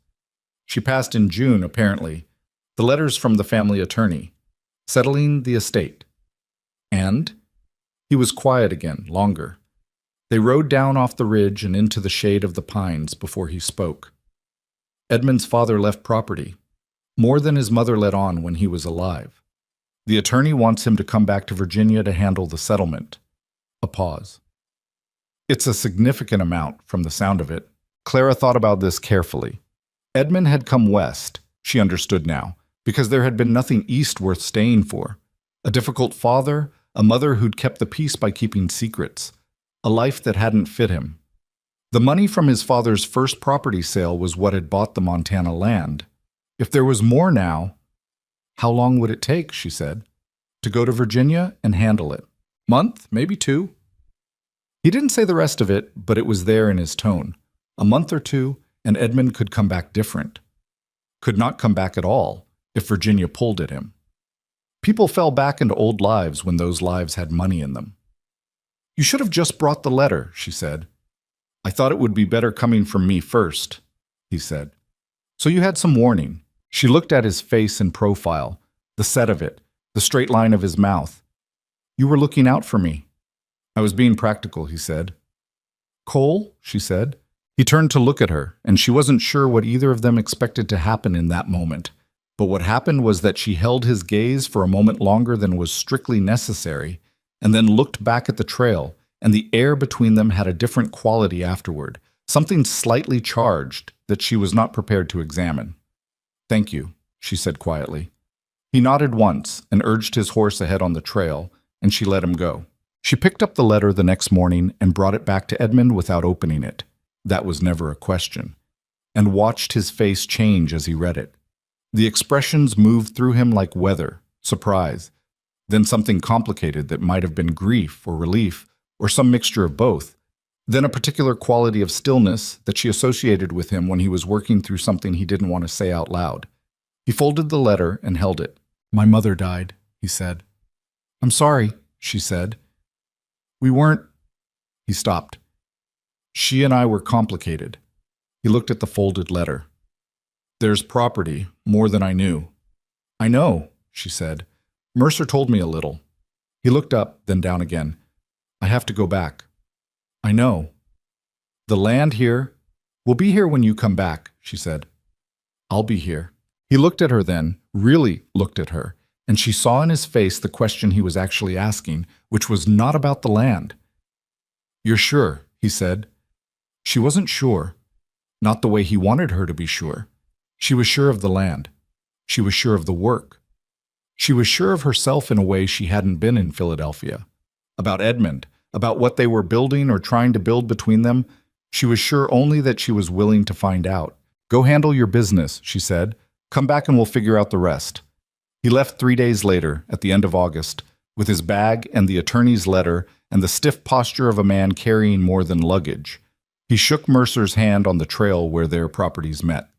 She passed in June, apparently. The letter's from the family attorney, settling the estate." "And?" He was quiet again, longer. They rode down off the ridge and into the shade of the pines before he spoke. "Edmund's father left property, more than his mother let on when he was alive. The attorney wants him to come back to Virginia to handle the settlement." A pause. "It's a significant amount, from the sound of it." Clara thought about this carefully. Edmund had come west, she understood now, because there had been nothing east worth staying for. A difficult father, a mother who'd kept the peace by keeping secrets, a life that hadn't fit him. The money from his father's first property sale was what had bought the Montana land. If there was more now, how long would it take, she said, to go to Virginia and handle it? Month, maybe 2. He didn't say the rest of it, but it was there in his tone. A month or 2, and Edmund could come back different. Could not come back at all, if Virginia pulled at him. People fell back into old lives when those lives had money in them. "You should have just brought the letter," she said. "I thought it would be better coming from me first," he said. "So you had some warning." She looked at his face in profile, the set of it, the straight line of his mouth. "You were looking out for me." "I was being practical," he said. "Cole," she said. He turned to look at her, and she wasn't sure what either of them expected to happen in that moment. But what happened was that she held his gaze for a moment longer than was strictly necessary, and then looked back at the trail, and the air between them had a different quality afterward, something slightly charged that she was not prepared to examine. "Thank you," she said quietly. He nodded once and urged his horse ahead on the trail, and she let him go. She picked up the letter the next morning and brought it back to Edmund without opening it. That was never a question. And watched his face change as he read it. The expressions moved through him like weather, surprise, then something complicated that might have been grief or relief, or some mixture of both, then a particular quality of stillness that she associated with him when he was working through something he didn't want to say out loud. He folded the letter and held it. "My mother died," he said. "I'm sorry," she said. "We weren't—" He stopped. "She and I were complicated." He looked at the folded letter. "There's property, more than I knew." "I know," she said. "Mercer told me a little." He looked up, then down again. "I have to go back." "I know." "The land here will be here when you come back," she said. "I'll be here." He looked at her then, really looked at her, and she saw in his face the question he was actually asking, which was not about the land. "You're sure?" he said. She wasn't sure. Not the way he wanted her to be sure. She was sure of the land. She was sure of the work. She was sure of herself in a way she hadn't been in Philadelphia. About Edmund, about what they were building or trying to build between them, she was sure only that she was willing to find out. "Go handle your business," she said. "Come back and we'll figure out the rest." He left 3 days later, at the end of August, with his bag and the attorney's letter and the stiff posture of a man carrying more than luggage. He shook Mercer's hand on the trail where their properties met.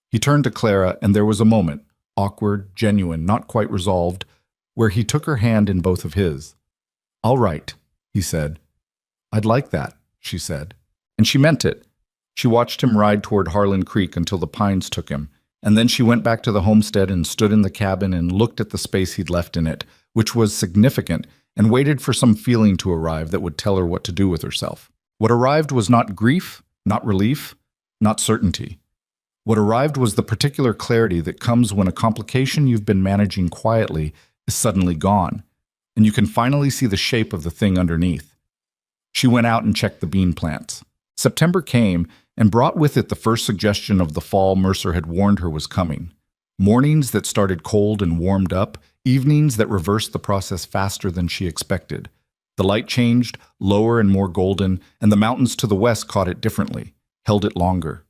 He turned to Clara, and there was a moment, awkward, genuine, not quite resolved, where he took her hand in both of his. "All right," he said. "I'd like that," she said. And she meant it. She watched him ride toward Harlan Creek until the pines took him, and then she went back to the homestead and stood in the cabin and looked at the space he'd left in it, which was significant, and waited for some feeling to arrive that would tell her what to do with herself. What arrived was not grief, not relief, not certainty. What arrived was the particular clarity that comes when a complication you've been managing quietly is suddenly gone, and you can finally see the shape of the thing underneath. She went out and checked the bean plants. September came and brought with it the first suggestion of the fall Mercer had warned her was coming. Mornings that started cold and warmed up, evenings that reversed the process faster than she expected. The light changed, lower and more golden, and the mountains to the west caught it differently, held it longer.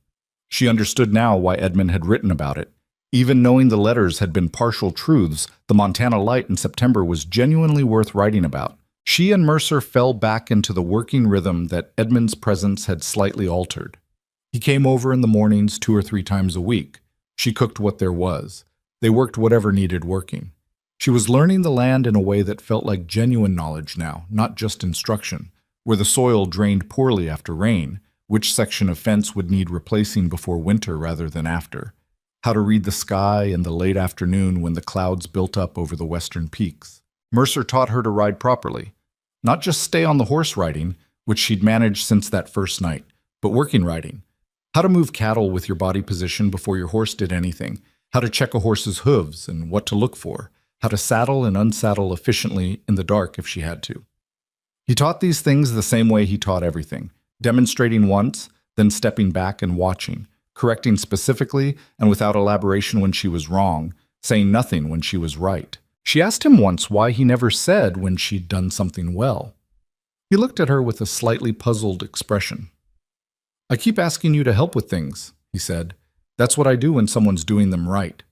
She understood now why Edmund had written about it. Even knowing the letters had been partial truths, the Montana light in September was genuinely worth writing about. She and Mercer fell back into the working rhythm that Edmund's presence had slightly altered. He came over in the mornings 2 or 3 times a week. She cooked what there was. They worked whatever needed working. She was learning the land in a way that felt like genuine knowledge now, not just instruction, where the soil drained poorly after rain, which section of fence would need replacing before winter rather than after, how to read the sky in the late afternoon when the clouds built up over the western peaks. Mercer taught her to ride properly. Not just stay on the horse riding, which she'd managed since that first night, but working riding. How to move cattle with your body position before your horse did anything, how to check a horse's hooves and what to look for, how to saddle and unsaddle efficiently in the dark if she had to. He taught these things the same way he taught everything, demonstrating once, then stepping back and watching, correcting specifically and without elaboration when she was wrong, saying nothing when she was right. She asked him once why he never said when she'd done something well. He looked at her with a slightly puzzled expression. "I keep asking you to help with things," he said. "That's what I do when someone's doing them right."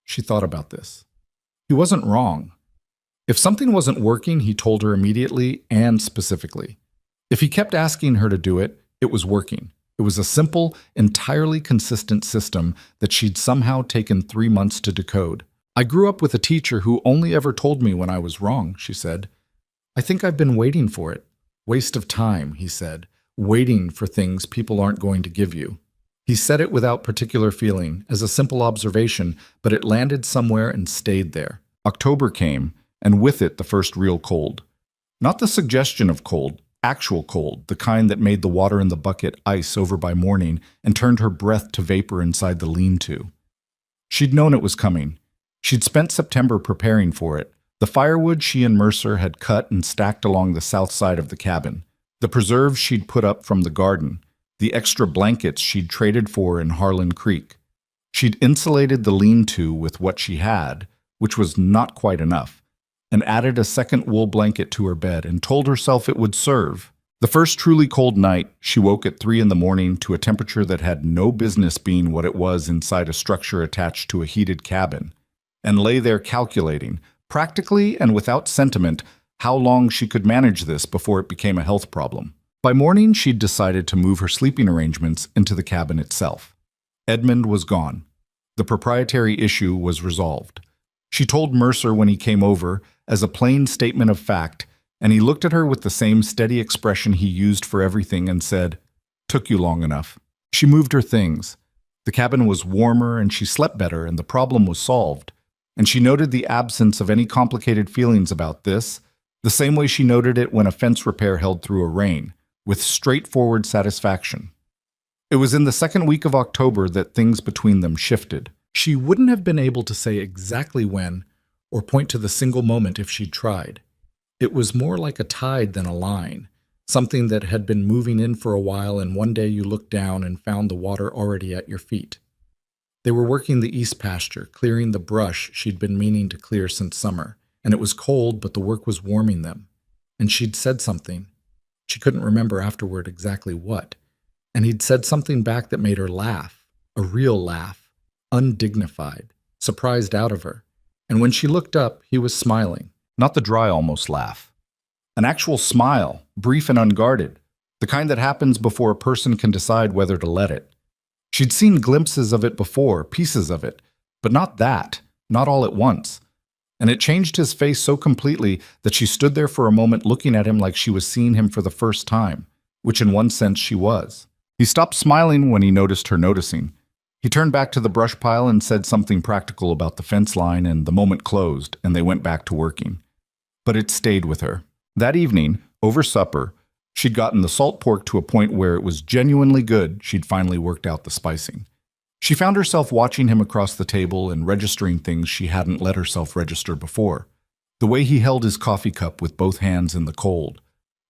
She thought about this. He wasn't wrong. If something wasn't working, he told her immediately and specifically. If he kept asking her to do it, it was working. It was a simple, entirely consistent system that she'd somehow taken 3 months to decode. "I grew up with a teacher who only ever told me when I was wrong," she said. "I think I've been waiting for it. Waste of time," he said, "waiting for things people aren't going to give you." He said it without particular feeling, as a simple observation, but it landed somewhere and stayed there. October came, and with it the first real cold. Not the suggestion of cold, actual cold, the kind that made the water in the bucket ice over by morning and turned her breath to vapor inside the lean-to. She'd known it was coming. She'd spent September preparing for it. The firewood she and Mercer had cut and stacked along the south side of the cabin. The preserves she'd put up from the garden. The extra blankets she'd traded for in Harlan Creek. She'd insulated the lean-to with what she had, which was not quite enough, and added a second wool blanket to her bed and told herself it would serve. The first truly cold night, she woke at 3 in the morning to a temperature that had no business being what it was inside a structure attached to a heated cabin, and lay there calculating, practically and without sentiment, how long she could manage this before it became a health problem. By morning, she'd decided to move her sleeping arrangements into the cabin itself. Edmund was gone. The proprietary issue was resolved. She told Mercer when he came over, as a plain statement of fact, and he looked at her with the same steady expression he used for everything and said, "Took you long enough." She moved her things. The cabin was warmer and she slept better and the problem was solved. And she noted the absence of any complicated feelings about this, the same way she noted it when a fence repair held through a rain, with straightforward satisfaction. It was in the second week of October that things between them shifted. She wouldn't have been able to say exactly when, or point to the single moment if she'd tried. It was more like a tide than a line, something that had been moving in for a while and one day you looked down and found the water already at your feet. They were working the east pasture, clearing the brush she'd been meaning to clear since summer, and it was cold, but the work was warming them. And she'd said something. She couldn't remember afterward exactly what. And he'd said something back that made her laugh, a real laugh, undignified, surprised out of her. And when she looked up, he was smiling, not the dry almost laugh. An actual smile, brief and unguarded, the kind that happens before a person can decide whether to let it. She'd seen glimpses of it before, pieces of it, but not that, not all at once. And it changed his face so completely that she stood there for a moment looking at him like she was seeing him for the first time, which in one sense she was. He stopped smiling when he noticed her noticing. He turned back to the brush pile and said something practical about the fence line, and the moment closed, and they went back to working. But it stayed with her. That evening, over supper, she'd gotten the salt pork to a point where it was genuinely good. She'd finally worked out the spicing. She found herself watching him across the table and registering things she hadn't let herself register before. The way he held his coffee cup with both hands in the cold.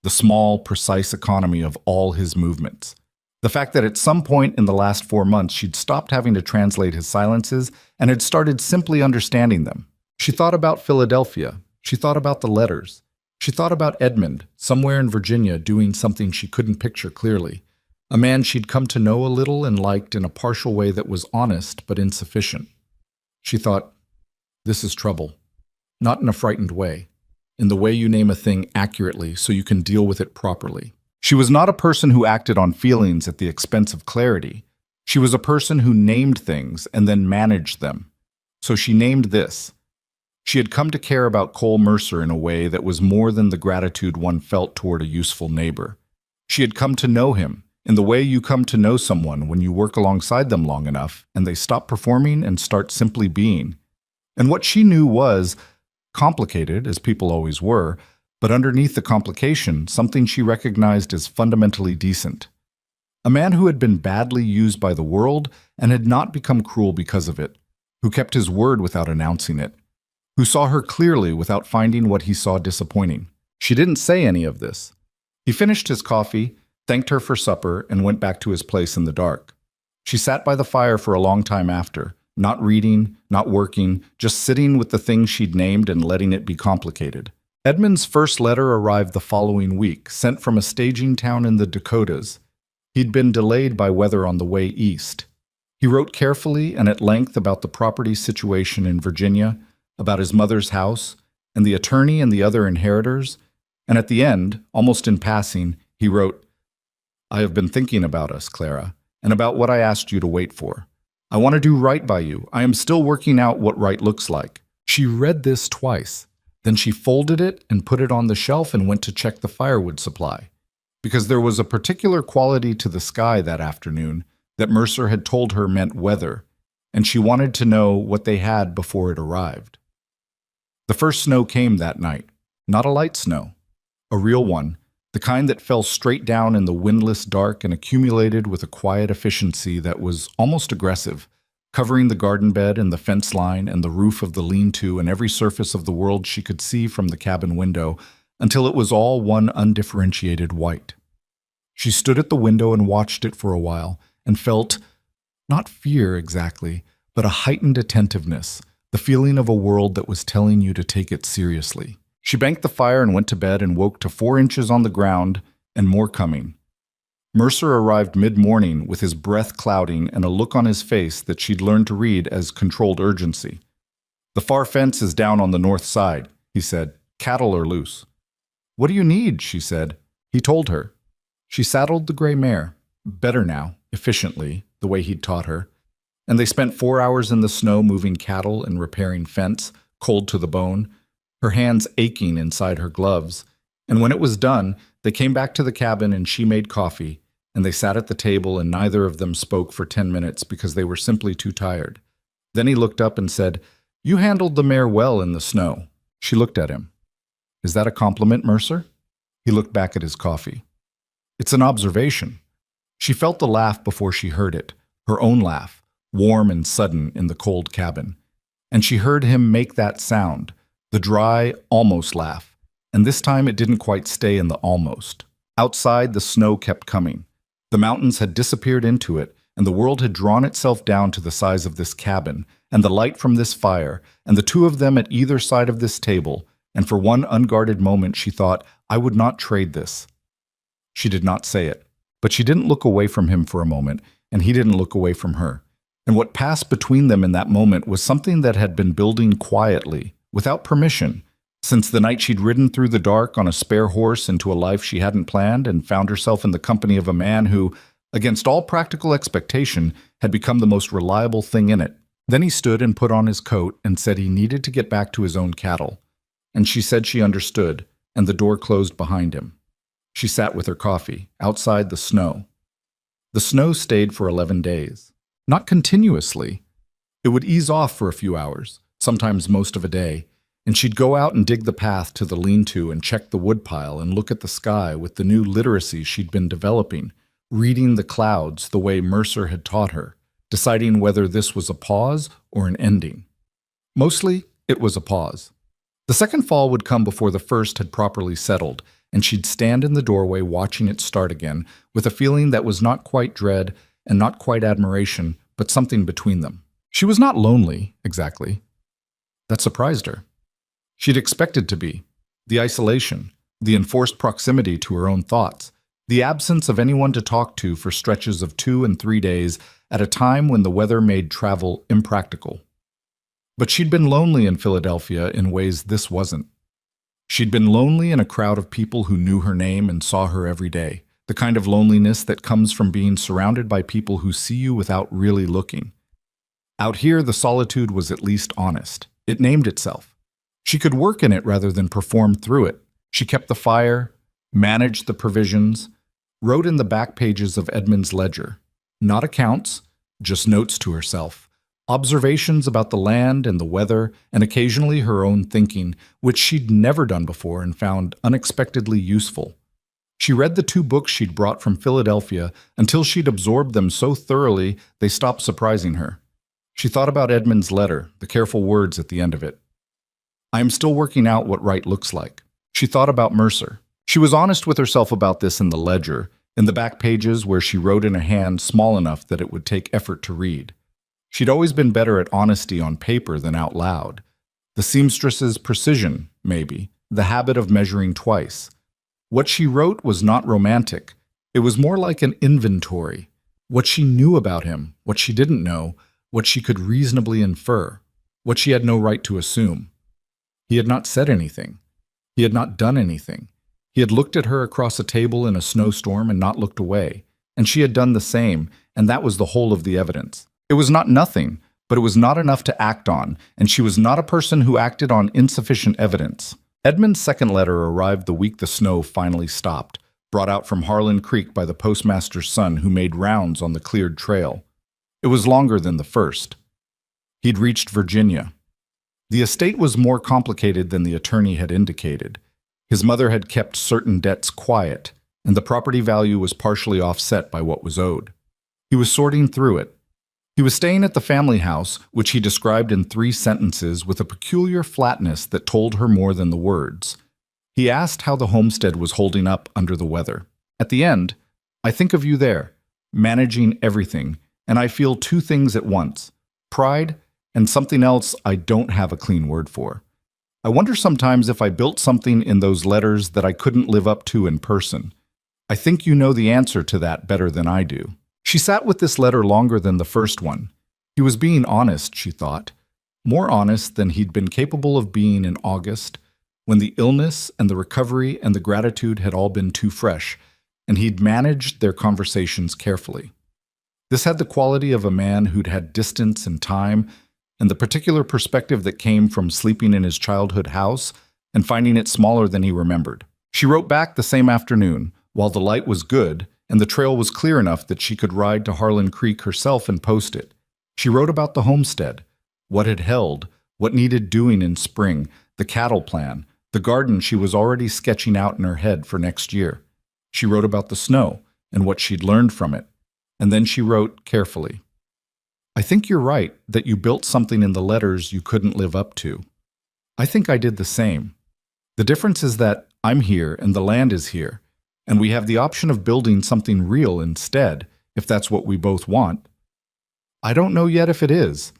The small, precise economy of all his movements. The fact that at some point in the last 4 months she'd stopped having to translate his silences and had started simply understanding them. She thought about Philadelphia. She thought about the letters. She thought about Edmund, somewhere in Virginia, doing something she couldn't picture clearly. A man she'd come to know a little and liked in a partial way that was honest but insufficient. She thought, this is trouble. Not in a frightened way. In the way you name a thing accurately so you can deal with it properly. She was not a person who acted on feelings at the expense of clarity. She was a person who named things and then managed them. So she named this. She had come to care about Cole Mercer in a way that was more than the gratitude one felt toward a useful neighbor. She had come to know him in the way you come to know someone when you work alongside them long enough and they stop performing and start simply being. And what she knew was complicated, as people always were, but underneath the complication, something she recognized as fundamentally decent. A man who had been badly used by the world and had not become cruel because of it, who kept his word without announcing it, who saw her clearly without finding what he saw disappointing. She didn't say any of this. He finished his coffee, thanked her for supper, and went back to his place in the dark. She sat by the fire for a long time after, not reading, not working, just sitting with the thing she'd named and letting it be complicated. Edmund's first letter arrived the following week, sent from a staging town in the Dakotas. He'd been delayed by weather on the way east. He wrote carefully and at length about the property situation in Virginia, about his mother's house, and the attorney and the other inheritors, and at the end, almost in passing, he wrote, I have been thinking about us, Clara, and about what I asked you to wait for. I want to do right by you. I am still working out what right looks like. She read this twice. Then she folded it and put it on the shelf and went to check the firewood supply. Because there was a particular quality to the sky that afternoon that Mercer had told her meant weather, and she wanted to know what they had before it arrived. The first snow came that night. Not a light snow. A real one. The kind that fell straight down in the windless dark and accumulated with a quiet efficiency that was almost aggressive, covering the garden bed and the fence line and the roof of the lean-to and every surface of the world she could see from the cabin window until it was all one undifferentiated white. She stood at the window and watched it for a while and felt, not fear exactly, but a heightened attentiveness, the feeling of a world that was telling you to take it seriously. She banked the fire and went to bed and woke to 4 inches on the ground and more coming. Mercer arrived mid-morning with his breath clouding and a look on his face that she'd learned to read as controlled urgency. The far fence is down on the north side, he said. Cattle are loose. What do you need? She said. He told her. She saddled the gray mare, better now, efficiently, the way he'd taught her, and they spent 4 hours in the snow moving cattle and repairing fence, cold to the bone, her hands aching inside her gloves. And when it was done, they came back to the cabin and she made coffee, and they sat at the table and neither of them spoke for 10 minutes because they were simply too tired. Then he looked up and said, You handled the mare well in the snow. She looked at him. Is that a compliment, Mercer? He looked back at his coffee. It's an observation. She felt the laugh before she heard it, her own laugh, warm and sudden in the cold cabin. And she heard him make that sound, the dry, almost laugh. And this time it didn't quite stay in the almost. Outside, the snow kept coming. The mountains had disappeared into it, and the world had drawn itself down to the size of this cabin, and the light from this fire, and the two of them at either side of this table, and for one unguarded moment she thought, I would not trade this. She did not say it, but she didn't look away from him for a moment, and he didn't look away from her. And what passed between them in that moment was something that had been building quietly, without permission, since the night she'd ridden through the dark on a spare horse into a life she hadn't planned and found herself in the company of a man who, against all practical expectation, had become the most reliable thing in it. Then he stood and put on his coat and said he needed to get back to his own cattle. And she said she understood, and the door closed behind him. She sat with her coffee, outside the snow. The snow stayed for 11 days. Not continuously. It would ease off for a few hours, sometimes most of a day, and she'd go out and dig the path to the lean-to and check the woodpile and look at the sky with the new literacy she'd been developing, reading the clouds the way Mercer had taught her, deciding whether this was a pause or an ending. Mostly, it was a pause. The second fall would come before the first had properly settled, and she'd stand in the doorway watching it start again, with a feeling that was not quite dread and not quite admiration, but something between them. She was not lonely, exactly. That surprised her. She'd expected to be. The isolation, the enforced proximity to her own thoughts, the absence of anyone to talk to for stretches of 2 and 3 days at a time when the weather made travel impractical. But she'd been lonely in Philadelphia in ways this wasn't. She'd been lonely in a crowd of people who knew her name and saw her every day, the kind of loneliness that comes from being surrounded by people who see you without really looking. Out here, the solitude was at least honest. It named itself. She could work in it rather than perform through it. She kept the fire, managed the provisions, wrote in the back pages of Edmund's ledger. Not accounts, just notes to herself. Observations about the land and the weather, and occasionally her own thinking, which she'd never done before and found unexpectedly useful. She read the 2 books she'd brought from Philadelphia until she'd absorbed them so thoroughly they stopped surprising her. She thought about Edmund's letter, the careful words at the end of it. I am still working out what right looks like. She thought about Mercer. She was honest with herself about this in the ledger, in the back pages where she wrote in a hand small enough that it would take effort to read. She'd always been better at honesty on paper than out loud. The seamstress's precision, maybe, the habit of measuring twice. What she wrote was not romantic. It was more like an inventory. What she knew about him, what she didn't know, what she could reasonably infer, what she had no right to assume. He had not said anything. He had not done anything. He had looked at her across a table in a snowstorm and not looked away, and she had done the same, and that was the whole of the evidence. It was not nothing, but it was not enough to act on, and she was not a person who acted on insufficient evidence. Edmund's second letter arrived the week the snow finally stopped, brought out from Harlan Creek by the postmaster's son who made rounds on the cleared trail. It was longer than the first. He'd reached Virginia. The estate was more complicated than the attorney had indicated. His mother had kept certain debts quiet, and the property value was partially offset by what was owed. He was sorting through it. He was staying at the family house, which he described in 3 sentences with a peculiar flatness that told her more than the words. He asked how the homestead was holding up under the weather. At the end, I think of you there, managing everything, and I feel 2 things at once, pride and something else I don't have a clean word for. I wonder sometimes if I built something in those letters that I couldn't live up to in person. I think you know the answer to that better than I do. She sat with this letter longer than the first one. He was being honest, she thought, more honest than he'd been capable of being in August, when the illness and the recovery and the gratitude had all been too fresh, and he'd managed their conversations carefully. This had the quality of a man who'd had distance and time, and the particular perspective that came from sleeping in his childhood house and finding it smaller than he remembered. She wrote back the same afternoon, while the light was good, and the trail was clear enough that she could ride to Harlan Creek herself and post it. She wrote about the homestead, what had held, what needed doing in spring, the cattle plan, the garden she was already sketching out in her head for next year. She wrote about the snow and what she'd learned from it, and then she wrote carefully. I think you're right that you built something in the letters you couldn't live up to. I think I did the same. The difference is that I'm here and the land is here, and we have the option of building something real instead, if that's what we both want. I don't know yet if it is.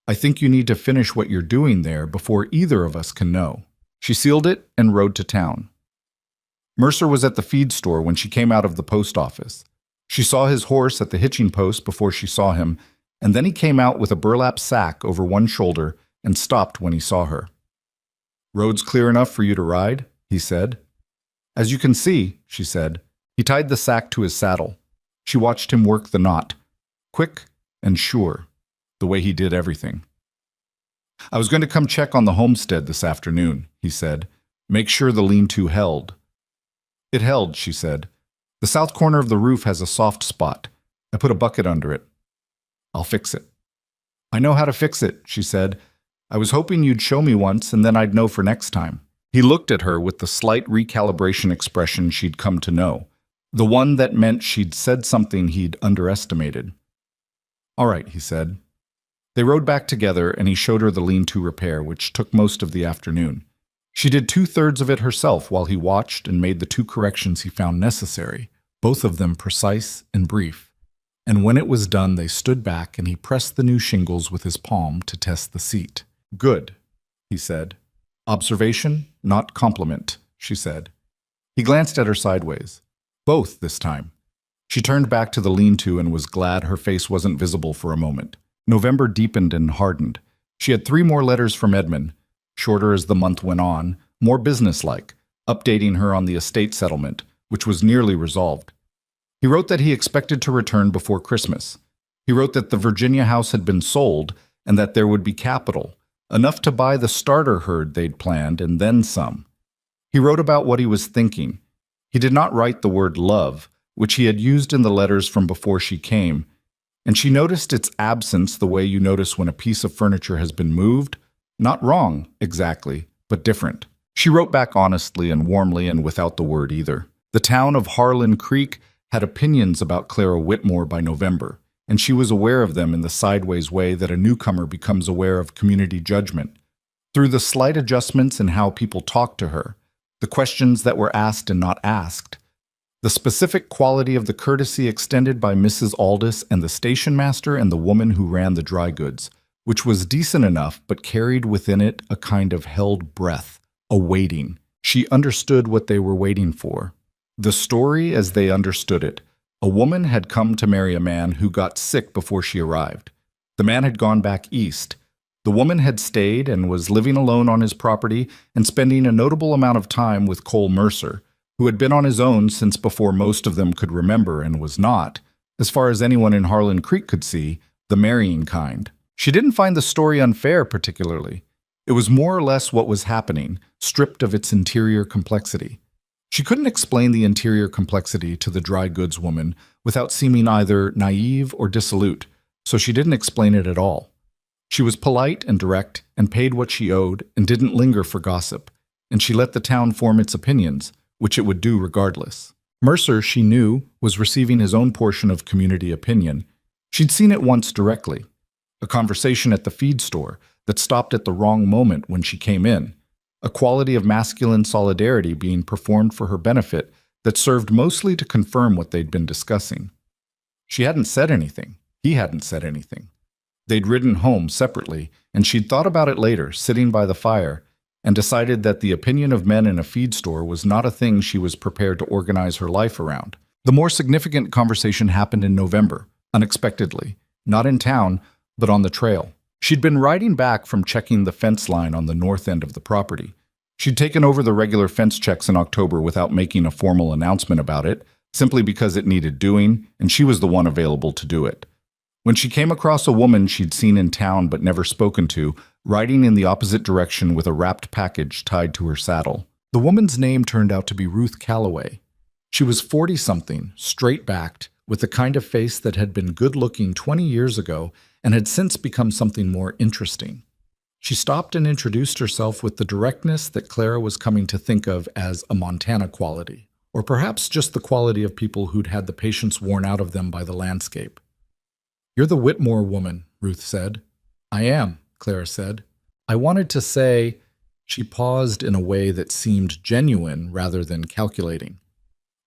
I think you need to finish what you're doing there before either of us can know. She sealed it and rode to town. Mercer was at the feed store when she came out of the post office. She saw his horse at the hitching post before she saw him, and then he came out with a burlap sack over one shoulder and stopped when he saw her. Road's clear enough for you to ride? He said. As you can see, she said. He tied the sack to his saddle. She watched him work the knot, quick and sure, the way he did everything. I was going to come check on the homestead this afternoon, he said. Make sure the lean-to held. It held, she said. The south corner of the roof has a soft spot. I put a bucket under it. I'll fix it. I know how to fix it, she said. I was hoping you'd show me once and then I'd know for next time. He looked at her with the slight recalibration expression she'd come to know, the one that meant she'd said something he'd underestimated. All right, he said. They rode back together and he showed her the lean-to repair, which took most of the afternoon. She did 2/3 of it herself while he watched and made the 2 corrections he found necessary, both of them precise and brief. And when it was done, they stood back and he pressed the new shingles with his palm to test the seat. "Good," he said. "Observation, not compliment," she said. He glanced at her sideways. Both this time. She turned back to the lean-to and was glad her face wasn't visible for a moment. November deepened and hardened. She had 3 more letters from Edmund, shorter as the month went on, more businesslike, updating her on the estate settlement, which was nearly resolved. He wrote that he expected to return before Christmas. He wrote that the Virginia house had been sold and that there would be capital, enough to buy the starter herd they'd planned and then some. He wrote about what he was thinking. He did not write the word love, which he had used in the letters from before she came, and she noticed its absence the way you notice when a piece of furniture has been moved. Not wrong, exactly, but different. She wrote back honestly and warmly and without the word either. The town of Harlan Creek had opinions about Clara Whitmore by November, and she was aware of them in the sideways way that a newcomer becomes aware of community judgment. Through the slight adjustments in how people talked to her, the questions that were asked and not asked, the specific quality of the courtesy extended by Mrs. Aldous and the station master and the woman who ran the dry goods, which was decent enough but carried within it a kind of held breath, a waiting. She understood what they were waiting for. The story as they understood it. A woman had come to marry a man who got sick before she arrived. The man had gone back east. The woman had stayed and was living alone on his property and spending a notable amount of time with Cole Mercer, who had been on his own since before most of them could remember and was not, as far as anyone in Harlan Creek could see, the marrying kind. She didn't find the story unfair particularly. It was more or less what was happening, stripped of its interior complexity. She couldn't explain the interior complexity to the dry goods woman without seeming either naive or dissolute, so she didn't explain it at all. She was polite and direct and paid what she owed and didn't linger for gossip, and she let the town form its opinions, which it would do regardless. Mercer, she knew, was receiving his own portion of community opinion. She'd seen it once directly. A conversation at the feed store that stopped at the wrong moment when she came in. A quality of masculine solidarity being performed for her benefit that served mostly to confirm what they'd been discussing. She hadn't said anything. He hadn't said anything. They'd ridden home separately, and she'd thought about it later, sitting by the fire, and decided that the opinion of men in a feed store was not a thing she was prepared to organize her life around. The more significant conversation happened in November, unexpectedly, not in town, but on the trail. She'd been riding back from checking the fence line on the north end of the property. She'd taken over the regular fence checks in October without making a formal announcement about it, simply because it needed doing, and she was the one available to do it. When she came across a woman she'd seen in town but never spoken to, riding in the opposite direction with a wrapped package tied to her saddle. The woman's name turned out to be Ruth Calloway. She was 40-something, straight-backed, with the kind of face that had been good-looking 20 years ago and had since become something more interesting. She stopped and introduced herself with the directness that Clara was coming to think of as a Montana quality, or perhaps just the quality of people who'd had the patience worn out of them by the landscape. "You're the Whitmore woman," Ruth said. "I am," Clara said. "I wanted to say—" She paused in a way that seemed genuine rather than calculating.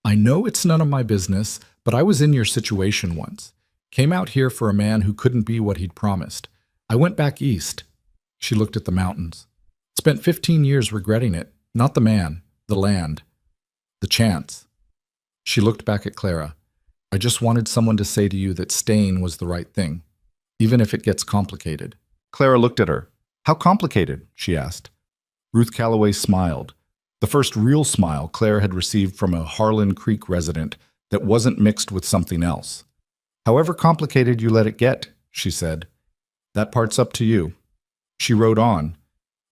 "I know it's none of my business, but I was in your situation once. Came out here for a man who couldn't be what he'd promised. I went back east." She looked at the mountains. "Spent 15 years regretting it. Not the man, the land, the chance." She looked back at Clara. "I just wanted someone to say to you that staying was the right thing, even if it gets complicated." Clara looked at her. "How complicated?" she asked. Ruth Calloway smiled. The first real smile Claire had received from a Harlan Creek resident that wasn't mixed with something else. "However complicated you let it get," she said. "That part's up to you." She rode on.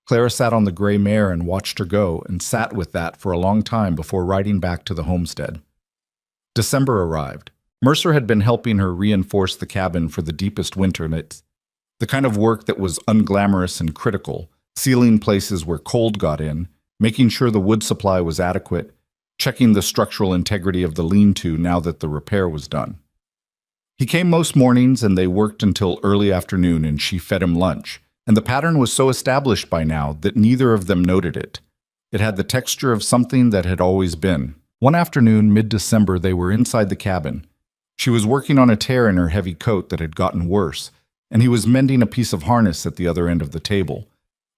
Clara sat on the gray mare and watched her go, and sat with that for a long time before riding back to the homestead. December arrived. Mercer had been helping her reinforce the cabin for the deepest winter nights. The kind of work that was unglamorous and critical, sealing places where cold got in, making sure the wood supply was adequate, checking the structural integrity of the lean-to now that the repair was done. He came most mornings and they worked until early afternoon and she fed him lunch, and the pattern was so established by now that neither of them noted it. It had the texture of something that had always been. One afternoon, mid-December, they were inside the cabin. She was working on a tear in her heavy coat that had gotten worse, and he was mending a piece of harness at the other end of the table.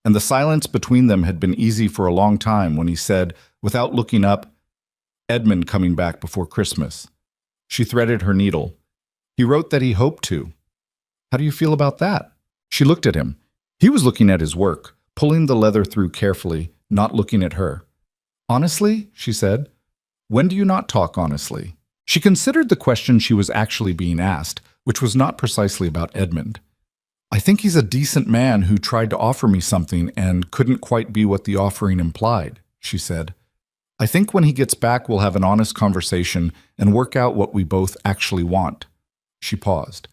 And the silence between them had been easy for a long time when he said, without looking up, "Edmund coming back before Christmas." She threaded her needle. He wrote that he hoped to. How do you feel about that? She looked at him. He was looking at his work, pulling the leather through carefully, not looking at her. Honestly, she said. When do you not talk honestly? She considered the question she was actually being asked, which was not precisely about Edmund. I think he's a decent man who tried to offer me something and couldn't quite be what the offering implied, she said. I think when he gets back we'll have an honest conversation and work out what we both actually want. She paused.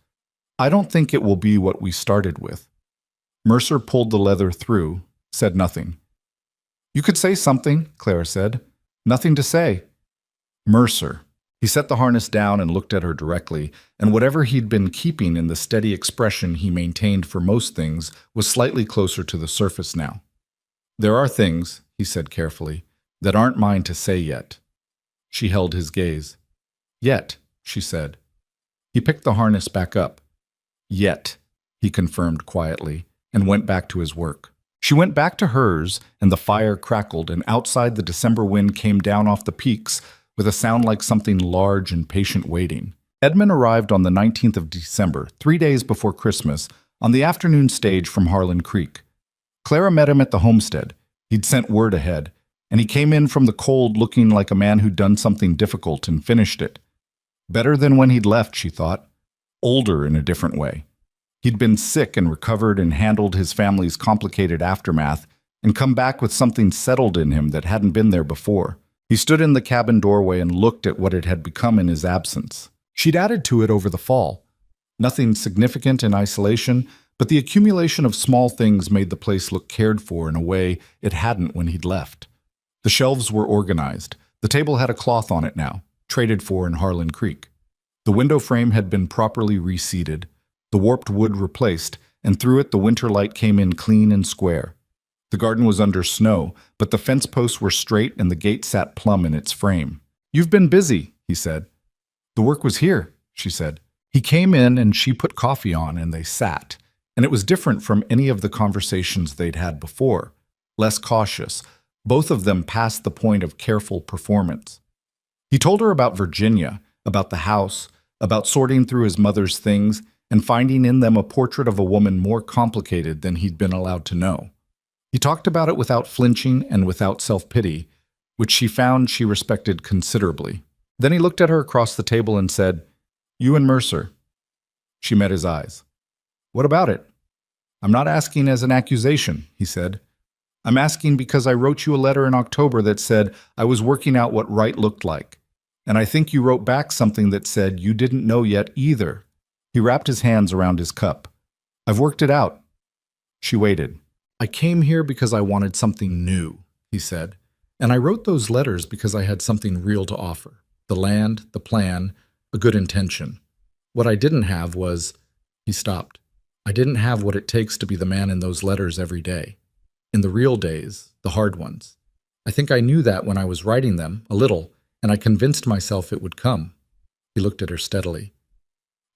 I don't think it will be what we started with. Mercer pulled the leather through, said nothing. You could say something, Clara said. Nothing to say. Mercer. He set the harness down and looked at her directly, and whatever he'd been keeping in the steady expression he maintained for most things was slightly closer to the surface now. There are things, he said carefully, that aren't mine to say yet. She held his gaze. Yet, she said. He picked the harness back up. Yet, he confirmed quietly, and went back to his work. She went back to hers, and the fire crackled, and outside the December wind came down off the peaks with a sound like something large and patient waiting. Edmund arrived on the 19th of December, 3 days before Christmas, on the afternoon stage from Harlan Creek. Clara met him at the homestead. He'd sent word ahead, and he came in from the cold looking like a man who'd done something difficult and finished it. Better than when he'd left, she thought. Older in a different way. He'd been sick and recovered and handled his family's complicated aftermath and come back with something settled in him that hadn't been there before. He stood in the cabin doorway and looked at what it had become in his absence. She'd added to it over the fall. Nothing significant in isolation, but the accumulation of small things made the place look cared for in a way it hadn't when he'd left. The shelves were organized. The table had a cloth on it now, traded for in Harlan Creek. The window frame had been properly reseated, the warped wood replaced, and through it the winter light came in clean and square. The garden was under snow, but the fence posts were straight and the gate sat plumb in its frame. You've been busy, he said. The work was here, she said. He came in and she put coffee on and they sat, and it was different from any of the conversations they'd had before, less cautious, both of them past the point of careful performance. He told her about Virginia, about the house, about sorting through his mother's things and finding in them a portrait of a woman more complicated than he'd been allowed to know. He talked about it without flinching and without self-pity, which she found she respected considerably. Then he looked at her across the table and said, You and Mercer. She met his eyes. What about it? I'm not asking as an accusation, he said. I'm asking because I wrote you a letter in October that said I was working out what right looked like. And I think you wrote back something that said you didn't know yet either. He wrapped his hands around his cup. I've worked it out. She waited. I came here because I wanted something new, he said. And I wrote those letters because I had something real to offer. The land, the plan, a good intention. What I didn't have was... He stopped. I didn't have what it takes to be the man in those letters every day. In the real days, the hard ones. I think I knew that when I was writing them, a little, and I convinced myself it would come. He looked at her steadily.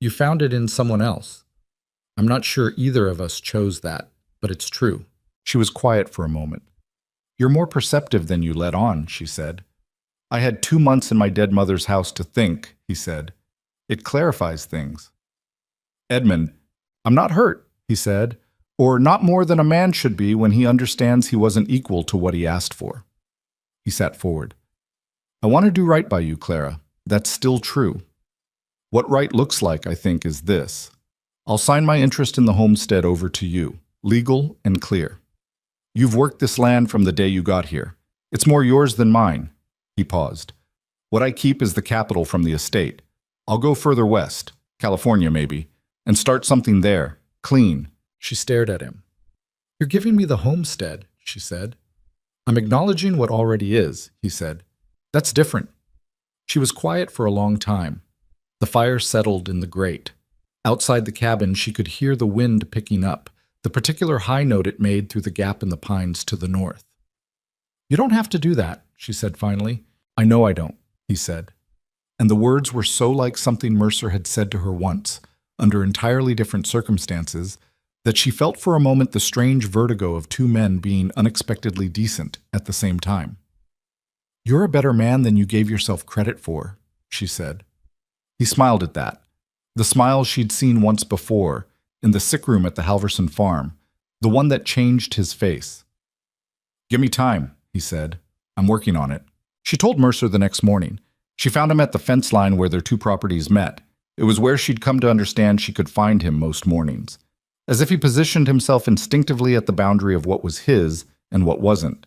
You found it in someone else. I'm not sure either of us chose that, but it's true. She was quiet for a moment. You're more perceptive than you let on, she said. I had 2 months in my dead mother's house to think, he said. It clarifies things. Edmund, I'm not hurt, he said, or not more than a man should be when he understands he wasn't equal to what he asked for. He sat forward. I want to do right by you, Clara. That's still true. What right looks like, I think, is this. I'll sign my interest in the homestead over to you, legal and clear. You've worked this land from the day you got here. It's more yours than mine. He paused. What I keep is the capital from the estate. I'll go further west, California maybe, and start something there, clean. She stared at him. You're giving me the homestead, she said. I'm acknowledging what already is, he said. That's different. She was quiet for a long time. The fire settled in the grate. Outside the cabin, she could hear the wind picking up, the particular high note it made through the gap in the pines to the north. "You don't have to do that," she said finally. "I know I don't," he said. And the words were so like something Mercer had said to her once, under entirely different circumstances, that she felt for a moment the strange vertigo of two men being unexpectedly decent at the same time. "You're a better man than you gave yourself credit for," she said. He smiled at that, the smile she'd seen once before, in the sick room at the Halverson farm, the one that changed his face. "Give me time," he said. "I'm working on it." She told Mercer the next morning. She found him at the fence line where their two properties met. It was where she'd come to understand she could find him most mornings, as if he positioned himself instinctively at the boundary of what was his and what wasn't.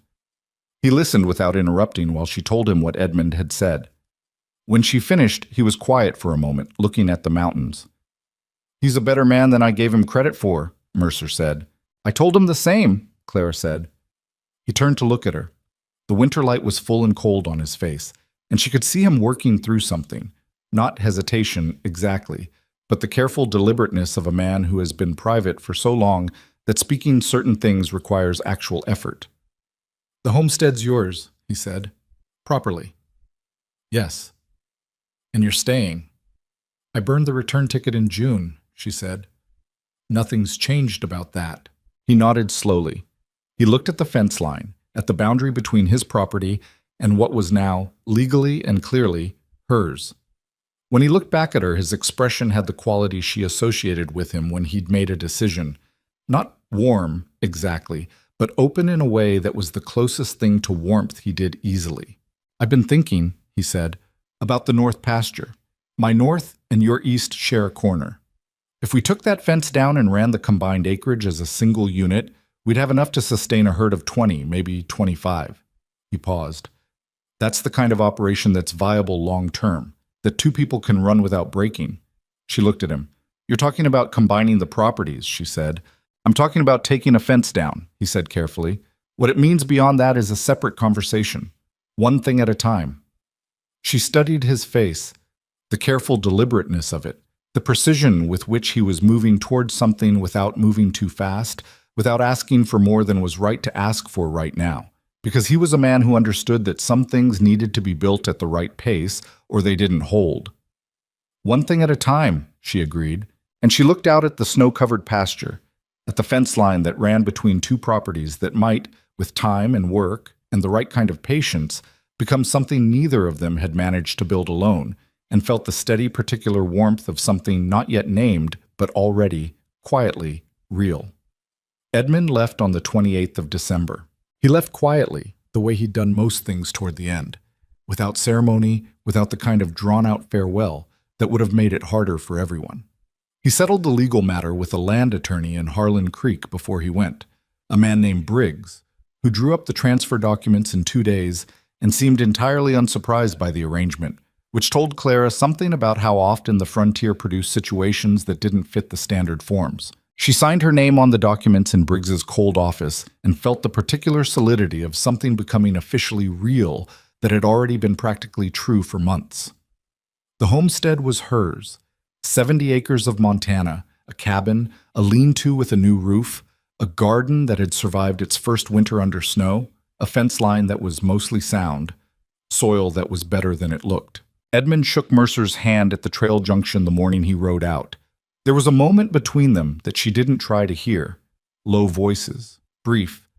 He listened without interrupting while she told him what Edmund had said. When she finished, he was quiet for a moment, looking at the mountains. "He's a better man than I gave him credit for," Mercer said. "I told him the same," Clara said. He turned to look at her. The winter light was full and cold on his face, and she could see him working through something. Not hesitation, exactly, but the careful deliberateness of a man who has been private for so long that speaking certain things requires actual effort. "The homestead's yours," he said. "Properly." "Yes." "And you're staying." "I burned the return ticket in June," she said. "Nothing's changed about that." He nodded slowly. He looked at the fence line, at the boundary between his property and what was now, legally and clearly, hers. When he looked back at her, his expression had the quality she associated with him when he'd made a decision. Not warm, exactly, but open in a way that was the closest thing to warmth he did easily. "I've been thinking," he said, "about the north pasture. My north and your east share a corner. If we took that fence down and ran the combined acreage as a single unit, we'd have enough to sustain a herd of 20, maybe 25. He paused. "That's the kind of operation that's viable long-term, that two people can run without breaking." She looked at him. "You're talking about combining the properties," she said. "I'm talking about taking a fence down," he said carefully. "What it means beyond that is a separate conversation. One thing at a time." She studied his face, the careful deliberateness of it, the precision with which he was moving towards something without moving too fast, without asking for more than was right to ask for right now. Because he was a man who understood that some things needed to be built at the right pace, or they didn't hold. "One thing at a time," she agreed, and she looked out at the snow-covered pasture, at the fence line that ran between two properties that might, with time and work and the right kind of patience, become something neither of them had managed to build alone, and felt the steady particular warmth of something not yet named, but already, quietly, real. Edmund left on the 28th of December. He left quietly, the way he'd done most things toward the end, without ceremony, without the kind of drawn-out farewell that would have made it harder for everyone. He settled the legal matter with a land attorney in Harlan Creek before he went, a man named Briggs, who drew up the transfer documents in 2 days and seemed entirely unsurprised by the arrangement, which told Clara something about how often the frontier produced situations that didn't fit the standard forms. She signed her name on the documents in Briggs's cold office and felt the particular solidity of something becoming officially real that had already been practically true for months. The homestead was hers. 70 acres of Montana, a cabin, a lean-to with a new roof, a garden that had survived its first winter under snow, a fence line that was mostly sound, soil that was better than it looked. Edmund shook Mercer's hand at the trail junction the morning he rode out. There was a moment between them that she didn't try to hear. Low voices, brief.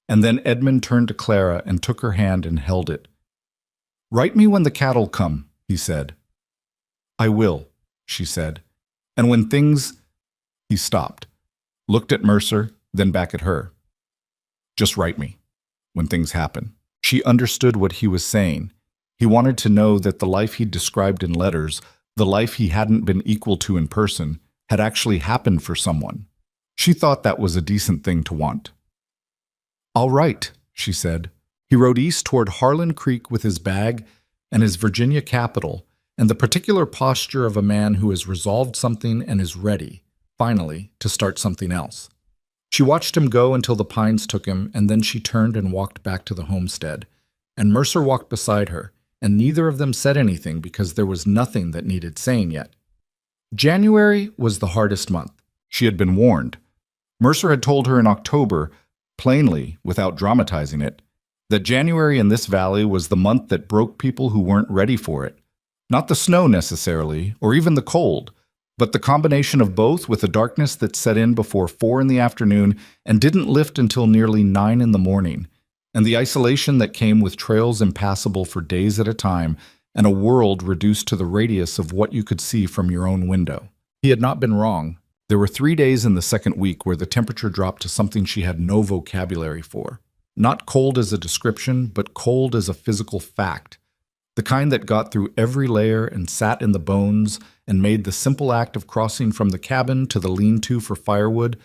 And then Edmund turned to Clara and took her hand and held it. "Write me when the cattle come," he said. "I will," she said. "And when things—" He stopped, looked at Mercer, then back at her. "Just write me, when things happen." She understood what he was saying. He wanted to know that the life he'd described in letters, the life he hadn't been equal to in person, had actually happened for someone. She thought that was a decent thing to want. "All right," she said. He rode east toward Harlan Creek with his bag and his Virginia capital, and the particular posture of a man who has resolved something and is ready, finally, to start something else. She watched him go until the pines took him, and then she turned and walked back to the homestead. And Mercer walked beside her, and neither of them said anything because there was nothing that needed saying yet. January was the hardest month. She had been warned. Mercer had told her in October, plainly, without dramatizing it, That January in this valley was the month that broke people who weren't ready for it. Not the snow necessarily, or even the cold, but the combination of both, with a darkness that set in before 4 in the afternoon and didn't lift until nearly 9 in the morning, and the isolation that came with trails impassable for days at a time and a world reduced to the radius of what you could see from your own window. He had not been wrong. There were 3 days in the second week where the temperature dropped to something she had no vocabulary for. Not cold as a description, but cold as a physical fact. The kind that got through every layer and sat in the bones and made the simple act of crossing from the cabin to the lean-to for firewood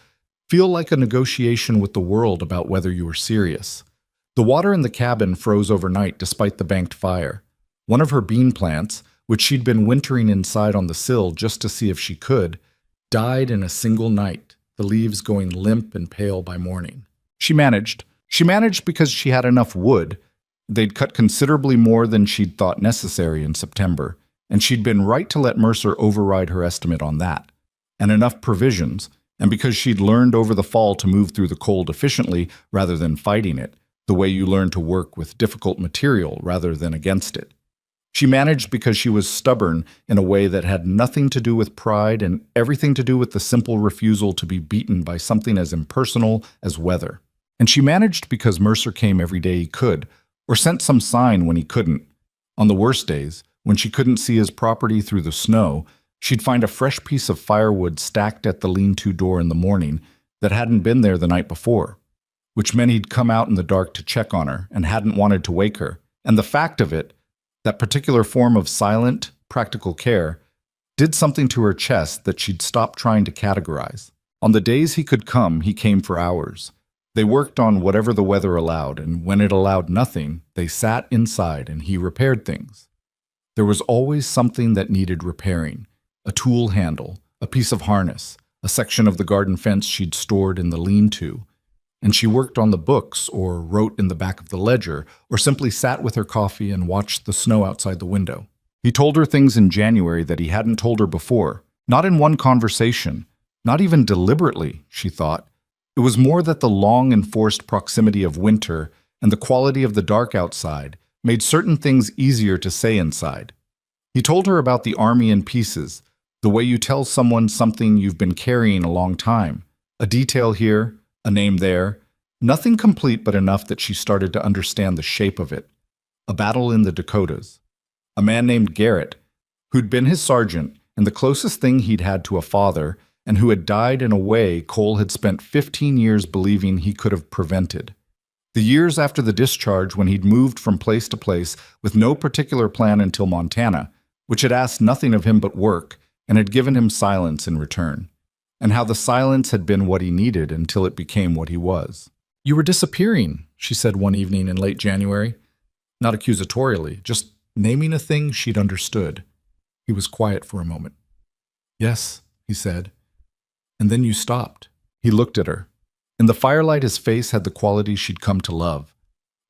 feel like a negotiation with the world about whether you were serious. The water in the cabin froze overnight despite the banked fire. One of her bean plants, which she'd been wintering inside on the sill just to see if she could, died in a single night, the leaves going limp and pale by morning. She managed. She managed because she had enough wood. They'd cut considerably more than she'd thought necessary in September, and she'd been right to let Mercer override her estimate on that. And enough provisions, and because she'd learned over the fall to move through the cold efficiently rather than fighting it, the way you learn to work with difficult material rather than against it. She managed because she was stubborn in a way that had nothing to do with pride and everything to do with the simple refusal to be beaten by something as impersonal as weather. And she managed because Mercer came every day he could, or sent some sign when he couldn't. On the worst days, when she couldn't see his property through the snow, she'd find a fresh piece of firewood stacked at the lean-to door in the morning that hadn't been there the night before, which meant he'd come out in the dark to check on her and hadn't wanted to wake her. And the fact of it, that particular form of silent, practical care, did something to her chest that she'd stopped trying to categorize. On the days he could come, he came for hours. They worked on whatever the weather allowed, and when it allowed nothing, they sat inside and he repaired things. There was always something that needed repairing: a tool handle, a piece of harness, a section of the garden fence she'd stored in the lean-to. And she worked on the books, or wrote in the back of the ledger, or simply sat with her coffee and watched the snow outside the window. He told her things in January that he hadn't told her before, not in one conversation, not even deliberately, she thought. It was more that the long enforced proximity of winter and the quality of the dark outside made certain things easier to say inside. He told her about the army in pieces, the way you tell someone something you've been carrying a long time, a detail here, a name there, nothing complete but enough that she started to understand the shape of it. A battle in the Dakotas. A man named Garrett, who'd been his sergeant and the closest thing he'd had to a father, and who had died in a way Cole had spent 15 years believing he could have prevented. The years after the discharge, when he'd moved from place to place with no particular plan until Montana, which had asked nothing of him but work and had given him silence in return, and how the silence had been what he needed until it became what he was. "You were disappearing," she said one evening in late January, not accusatorially, just naming a thing she'd understood. He was quiet for a moment. "Yes," he said. "And then you stopped." He looked at her. In the firelight, his face had the quality she'd come to love,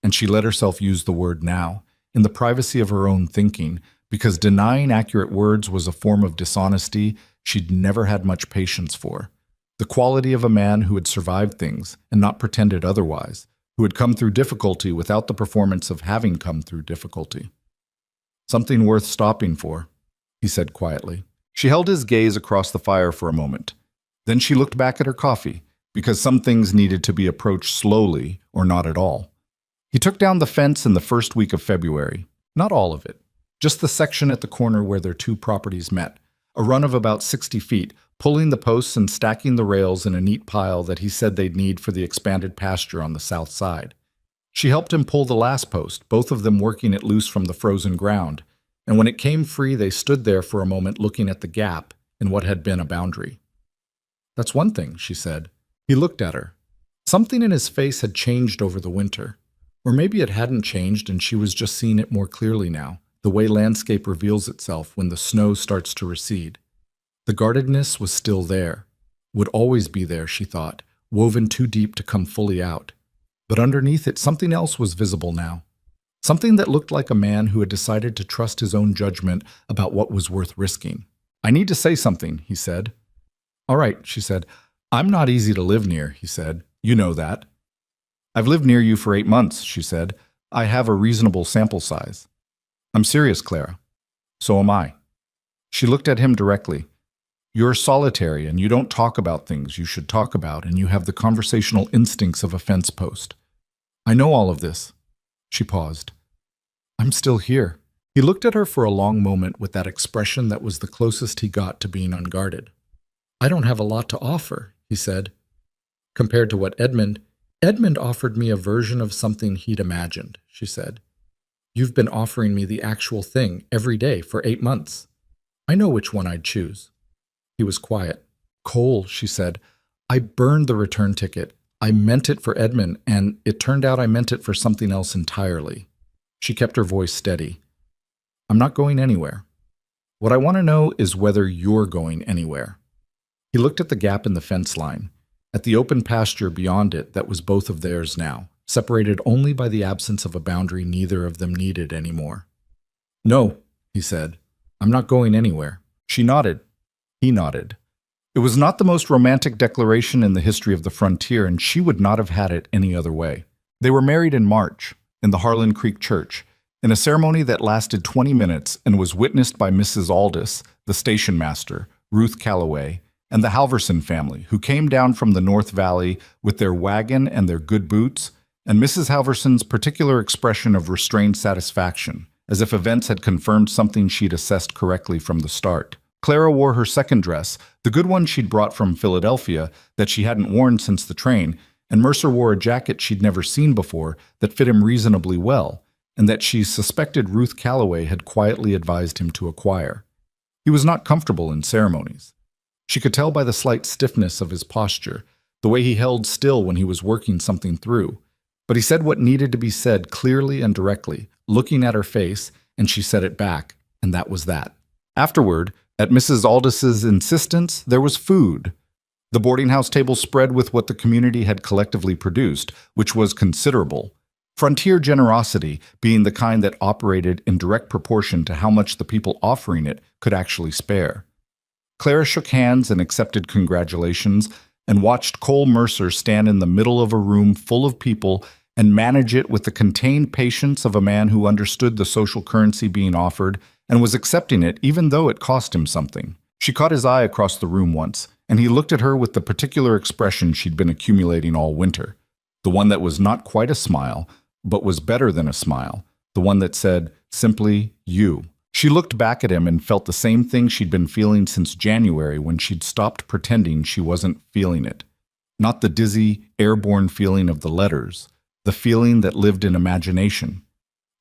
and she let herself use the word now, in the privacy of her own thinking, because denying accurate words was a form of dishonesty she'd never had much patience for. The quality of a man who had survived things and not pretended otherwise, who had come through difficulty without the performance of having come through difficulty. "Something worth stopping for," he said quietly. She held his gaze across the fire for a moment. Then she looked back at her coffee, because some things needed to be approached slowly or not at all. He took down the fence in the first week of February. Not all of it, just the section at the corner where their two properties met, a run of about 60 feet, pulling the posts and stacking the rails in a neat pile that he said they'd need for the expanded pasture on the south side. She helped him pull the last post, both of them working it loose from the frozen ground, and when it came free they stood there for a moment looking at the gap in what had been a boundary. "That's one thing," she said. He looked at her. Something in his face had changed over the winter. Or maybe it hadn't changed and she was just seeing it more clearly now, the way landscape reveals itself when the snow starts to recede. The guardedness was still there, would always be there, she thought, woven too deep to come fully out. But underneath it, something else was visible now. Something that looked like a man who had decided to trust his own judgment about what was worth risking. "I need to say something," he said. "All right," she said. "I'm not easy to live near," he said. "You know that." "I've lived near you for 8 months," she said, I have a reasonable sample size. I'm serious, Clara. So am I. She looked at him directly. You're solitary and you don't talk about things you should talk about, and you have the conversational instincts of a fence post. I know all of this. She paused. I'm still here. He looked at her for a long moment with that expression that was the closest he got to being unguarded. I don't have a lot to offer, he said. Compared to what Edmund offered me a version of something he'd imagined, she said. You've been offering me the actual thing every day for 8 months. I know which one I'd choose. He was quiet. Cole, she said, I burned the return ticket. I meant it for Edmund, and it turned out I meant it for something else entirely. She kept her voice steady. I'm not going anywhere. What I want to know is whether you're going anywhere. He looked at the gap in the fence line, at the open pasture beyond it that was both of theirs now, separated only by the absence of a boundary neither of them needed anymore. No, he said. I'm not going anywhere. She nodded. He nodded. It was not the most romantic declaration in the history of the frontier, and she would not have had it any other way. They were married in March, in the Harlan Creek Church, in a ceremony that lasted 20 minutes and was witnessed by Mrs. Aldis, the station master, Ruth Calloway, and the Halverson family, who came down from the North Valley with their wagon and their good boots, and Mrs. Halverson's particular expression of restrained satisfaction, as if events had confirmed something she'd assessed correctly from the start. Clara wore her second dress, the good one she'd brought from Philadelphia that she hadn't worn since the train, and Mercer wore a jacket she'd never seen before that fit him reasonably well, and that she suspected Ruth Calloway had quietly advised him to acquire. He was not comfortable in ceremonies. She could tell by the slight stiffness of his posture, the way he held still when he was working something through. But he said what needed to be said clearly and directly, looking at her face, and she said it back, and that was that. Afterward, at Mrs. Aldis's insistence, there was food. The boarding house table spread with what the community had collectively produced, which was considerable. Frontier generosity being the kind that operated in direct proportion to how much the people offering it could actually spare. Clara shook hands and accepted congratulations and watched Cole Mercer stand in the middle of a room full of people and manage it with the contained patience of a man who understood the social currency being offered and was accepting it even though it cost him something. She caught his eye across the room once, and he looked at her with the particular expression she'd been accumulating all winter, the one that was not quite a smile, but was better than a smile, the one that said, simply, you. She looked back at him and felt the same thing she'd been feeling since January when she'd stopped pretending she wasn't feeling it. Not the dizzy, airborne feeling of the letters, the feeling that lived in imagination.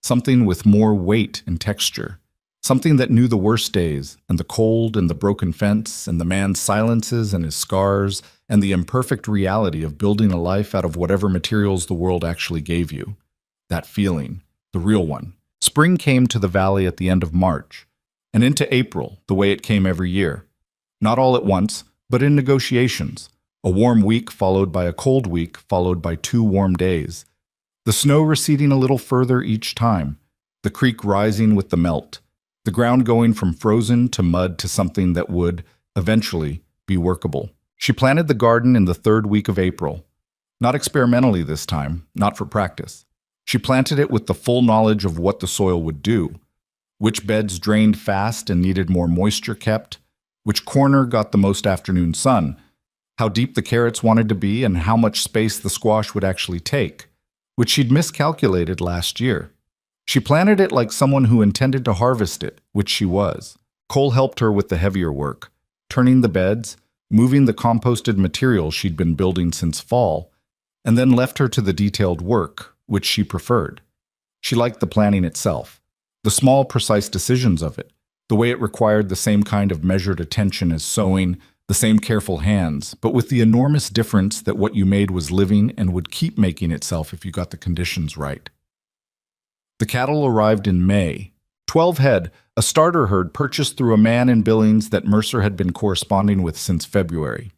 Something with more weight and texture. Something that knew the worst days, and the cold and the broken fence, and the man's silences and his scars, and the imperfect reality of building a life out of whatever materials the world actually gave you. That feeling, the real one. Spring came to the valley at the end of March, and into April, the way it came every year. Not all at once, but in negotiations. A warm week followed by a cold week, followed by 2 warm days. The snow receding a little further each time, the creek rising with the melt, the ground going from frozen to mud to something that would, eventually, be workable. She planted the garden in the 3rd week of April. Not experimentally this time, not for practice. She planted it with the full knowledge of what the soil would do, which beds drained fast and needed more moisture kept, which corner got the most afternoon sun, how deep the carrots wanted to be and how much space the squash would actually take, which she'd miscalculated last year. She planted it like someone who intended to harvest it, which she was. Cole helped her with the heavier work, turning the beds, moving the composted material she'd been building since fall, and then left her to the detailed work, which she preferred. She liked the planning itself, the small, precise decisions of it, the way it required the same kind of measured attention as sewing, the same careful hands, but with the enormous difference that what you made was living and would keep making itself if you got the conditions right. The cattle arrived in May. 12 head, a starter herd purchased through a man in Billings that Mercer had been corresponding with since February.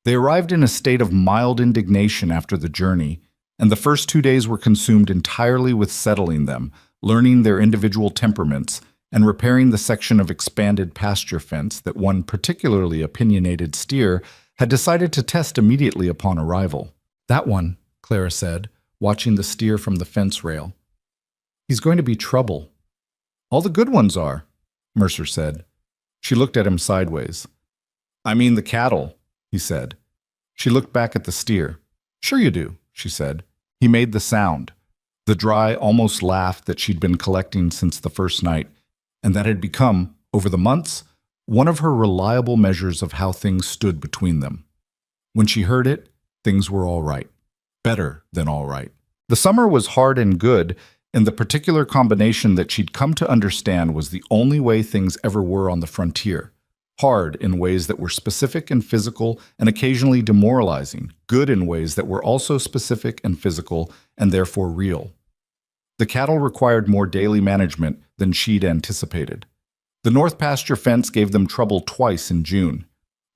They arrived in a state of mild indignation after the journey, and the first 2 days were consumed entirely with settling them, learning their individual temperaments, and repairing the section of expanded pasture fence that one particularly opinionated steer had decided to test immediately upon arrival. That one, Clara said, watching the steer from the fence rail. He's going to be trouble. All the good ones are, Mercer said. She looked at him sideways. I mean the cattle, he said. She looked back at the steer. Sure you do, she said. He made the sound, the dry, almost laugh that she'd been collecting since the first night, and that had become, over the months, one of her reliable measures of how things stood between them. When she heard it, things were all right. Better than all right. The summer was hard and good, and the particular combination that she'd come to understand was the only way things ever were on the frontier. Hard in ways that were specific and physical and occasionally demoralizing, good in ways that were also specific and physical and therefore real. The cattle required more daily management than she'd anticipated. The north pasture fence gave them trouble twice in June.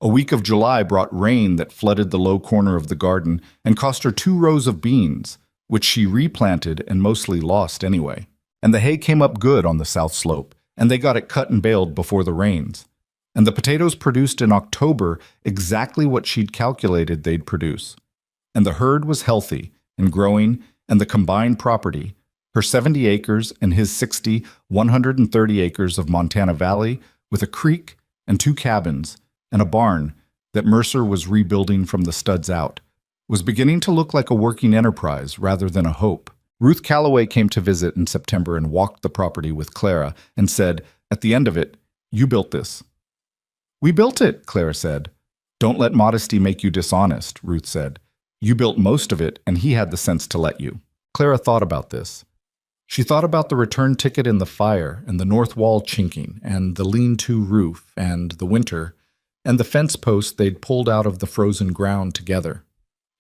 A week of July brought rain that flooded the low corner of the garden and cost her 2 rows of beans, which she replanted and mostly lost anyway. And the hay came up good on the south slope, and they got it cut and baled before the rains. And the potatoes produced in October exactly what she'd calculated they'd produce. And the herd was healthy and growing, and the combined property, her 70 acres and his 60, 130 acres of Montana Valley, with a creek and 2 cabins and a barn that Mercer was rebuilding from the studs out, was beginning to look like a working enterprise rather than a hope. Ruth Calloway came to visit in September and walked the property with Clara and said, at the end of it, "You built this." "We built it," Clara said. "Don't let modesty make you dishonest," Ruth said. "You built most of it, and he had the sense to let you." Clara thought about this. She thought about the return ticket in the fire, and the north wall chinking, and the lean-to roof, and the winter, and the fence post they'd pulled out of the frozen ground together.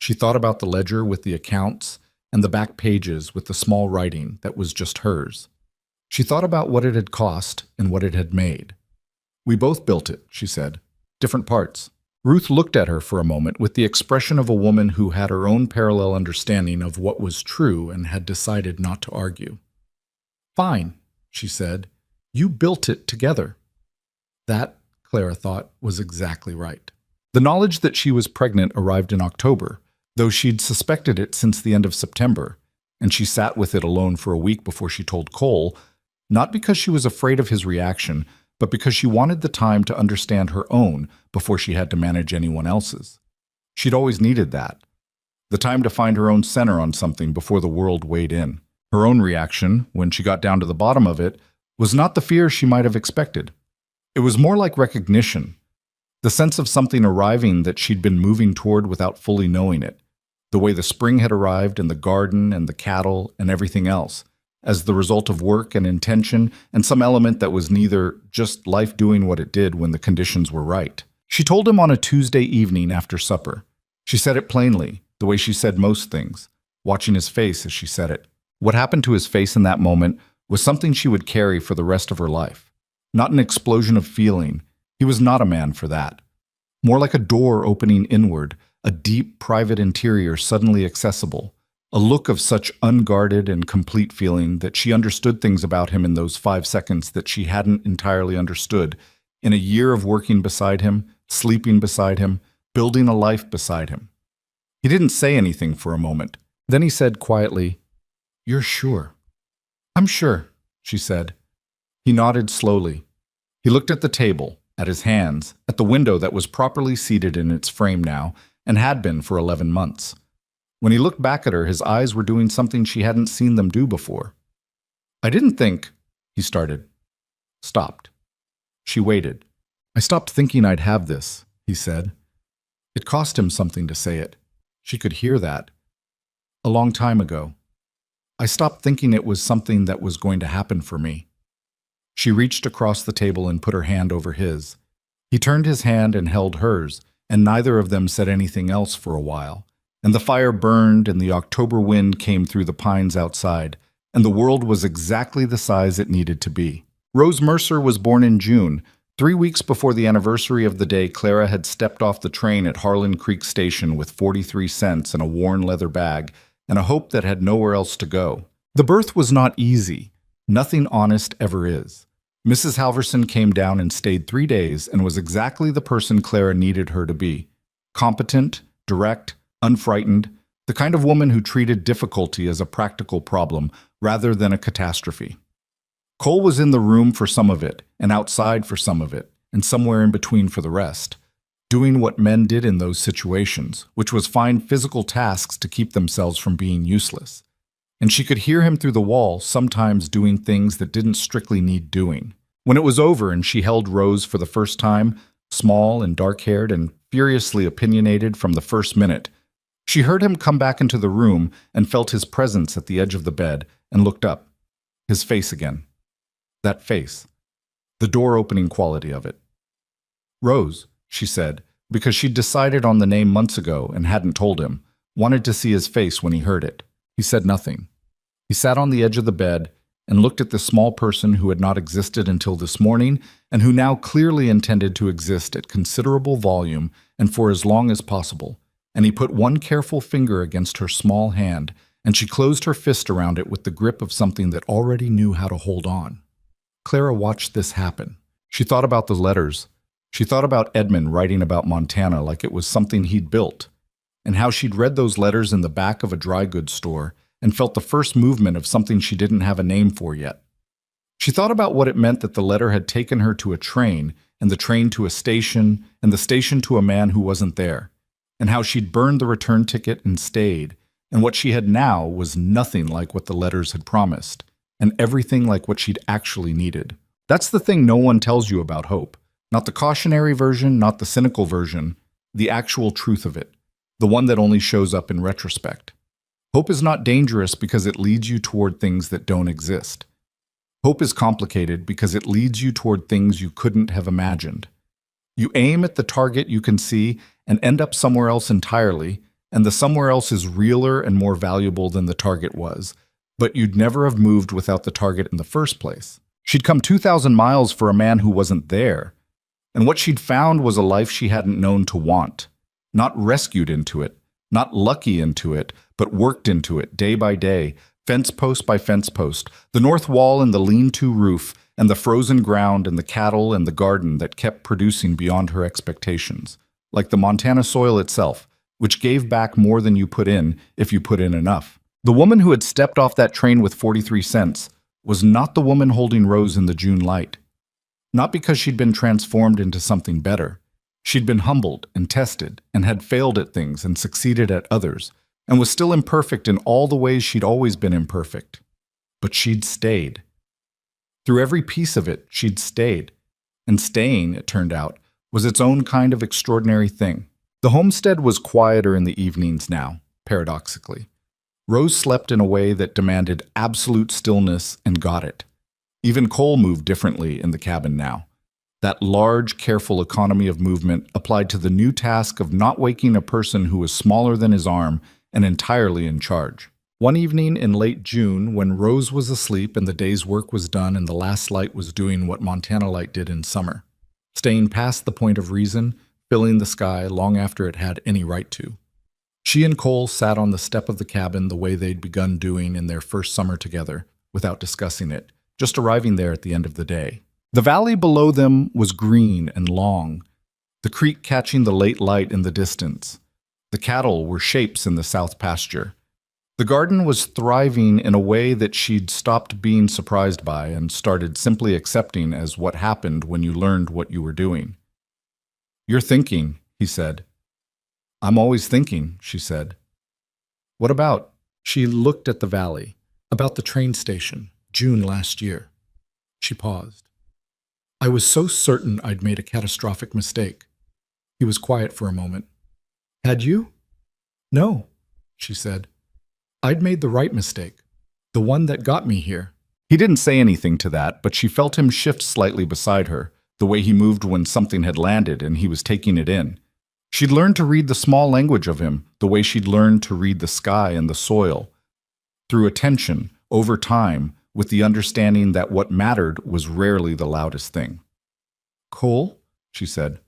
She thought about the ledger with the accounts, and the back pages with the small writing that was just hers. She thought about what it had cost and what it had made. "We both built it," she said. "Different parts." Ruth looked at her for a moment with the expression of a woman who had her own parallel understanding of what was true and had decided not to argue. "Fine," she said. "You built it together." That, Clara thought, was exactly right. The knowledge that she was pregnant arrived in October, though she'd suspected it since the end of September, and she sat with it alone for a week before she told Cole, not because she was afraid of his reaction, but because she wanted the time to understand her own before she had to manage anyone else's. She'd always needed that. The time to find her own center on something before the world weighed in. Her own reaction, when she got down to the bottom of it, was not the fear she might have expected. It was more like recognition, the sense of something arriving that she'd been moving toward without fully knowing it, the way the spring had arrived and the garden and the cattle and everything else, as the result of work and intention and some element that was neither just life doing what it did when the conditions were right. She told him on a Tuesday evening after supper. She said it plainly, the way she said most things, watching his face as she said it. What happened to his face in that moment was something she would carry for the rest of her life. Not an explosion of feeling. He was not a man for that. More like a door opening inward, a deep, private interior suddenly accessible, a look of such unguarded and complete feeling that she understood things about him in those 5 seconds that she hadn't entirely understood in a year of working beside him, sleeping beside him, building a life beside him. He didn't say anything for a moment. Then he said quietly, "You're sure?" "I'm sure," she said. He nodded slowly. He looked at the table, at his hands, at the window that was properly seated in its frame now, and had been for 11 months. When he looked back at her, his eyes were doing something she hadn't seen them do before. "I didn't think," he started. Stopped. She waited. "I stopped thinking I'd have this," he said. It cost him something to say it. She could hear that. "A long time ago. I stopped thinking it was something that was going to happen for me." She reached across the table and put her hand over his. He turned his hand and held hers, and neither of them said anything else for a while. And the fire burned, and the October wind came through the pines outside, and the world was exactly the size it needed to be. Rose Mercer was born in June, 3 weeks before the anniversary of the day Clara had stepped off the train at Harlan Creek Station with 43 cents and a worn leather bag, and a hope that had nowhere else to go. The birth was not easy. Nothing honest ever is. Mrs. Halverson came down and stayed 3 days and was exactly the person Clara needed her to be. Competent, direct, unfrightened, The kind of woman who treated difficulty as a practical problem rather than a catastrophe. Cole was in the room for some of it, and outside for some of it, and somewhere in between for the rest, doing what men did in those situations, which was find physical tasks to keep themselves from being useless. And she could hear him through the wall, sometimes doing things that didn't strictly need doing. When it was over and she held Rose for the first time, small and dark-haired and furiously opinionated from the first minute, she heard him come back into the room and felt his presence at the edge of the bed and looked up. His face again. That face. The door-opening quality of it. Rose, she said, because she'd decided on the name months ago and hadn't told him, wanted to see his face when he heard it. He said nothing. He sat on the edge of the bed and looked at the small person who had not existed until this morning and who now clearly intended to exist at considerable volume and for as long as possible. And he put one careful finger against her small hand, and she closed her fist around it with the grip of something that already knew how to hold on. Clara watched this happen. She thought about the letters. She thought about Edmund writing about Montana like it was something he'd built, and how she'd read those letters in the back of a dry goods store and felt the first movement of something she didn't have a name for yet. She thought about what it meant that the letter had taken her to a train, and the train to a station, and the station to a man who wasn't there, and how she'd burned the return ticket and stayed, and what she had now was nothing like what the letters had promised, and everything like what she'd actually needed. That's the thing no one tells you about hope. Not the cautionary version, not the cynical version, the actual truth of it, the one that only shows up in retrospect. Hope is not dangerous because it leads you toward things that don't exist. Hope is complicated because it leads you toward things you couldn't have imagined. You aim at the target you can see and end up somewhere else entirely, and the somewhere else is realer and more valuable than the target was, but you'd never have moved without the target in the first place. She'd come 2,000 miles for a man who wasn't there, and what she'd found was a life she hadn't known to want, not rescued into it, not lucky into it, but worked into it day by day, fence post by fence post, the north wall and the lean-to roof, and the frozen ground and the cattle and the garden that kept producing beyond her expectations, like the Montana soil itself, which gave back more than you put in if you put in enough. The woman who had stepped off that train with 43 cents was not the woman holding Rose in the June light. Not because she'd been transformed into something better. She'd been humbled and tested and had failed at things and succeeded at others, and was still imperfect in all the ways she'd always been imperfect. But she'd stayed. Through every piece of it, she'd stayed. And staying, it turned out, was its own kind of extraordinary thing. The homestead was quieter in the evenings now, paradoxically. Rose slept in a way that demanded absolute stillness and got it. Even Cole moved differently in the cabin now. That large, careful economy of movement applied to the new task of not waking a person who was smaller than his arm and entirely in charge. One evening in late June, when Rose was asleep and the day's work was done and the last light was doing what Montana light did in summer, staying past the point of reason, filling the sky long after it had any right to. She and Cole sat on the step of the cabin the way they'd begun doing in their first summer together, without discussing it, just arriving there at the end of the day. The valley below them was green and long, the creek catching the late light in the distance. The cattle were shapes in the south pasture. The garden was thriving in a way that she'd stopped being surprised by and started simply accepting as what happened when you learned what you were doing. "You're thinking," he said. "I'm always thinking," she said. "What about?" She looked at the valley. "About the train station, June last year." She paused. "I was so certain I'd made a catastrophic mistake." He was quiet for a moment. "Had you?" "No," she said. "I'd made the right mistake, the one that got me here." He didn't say anything to that, but she felt him shift slightly beside her, the way he moved when something had landed and he was taking it in. She'd learned to read the small language of him, the way she'd learned to read the sky and the soil. Through attention, over time, with the understanding that what mattered was rarely the loudest thing. "Cole?" she said.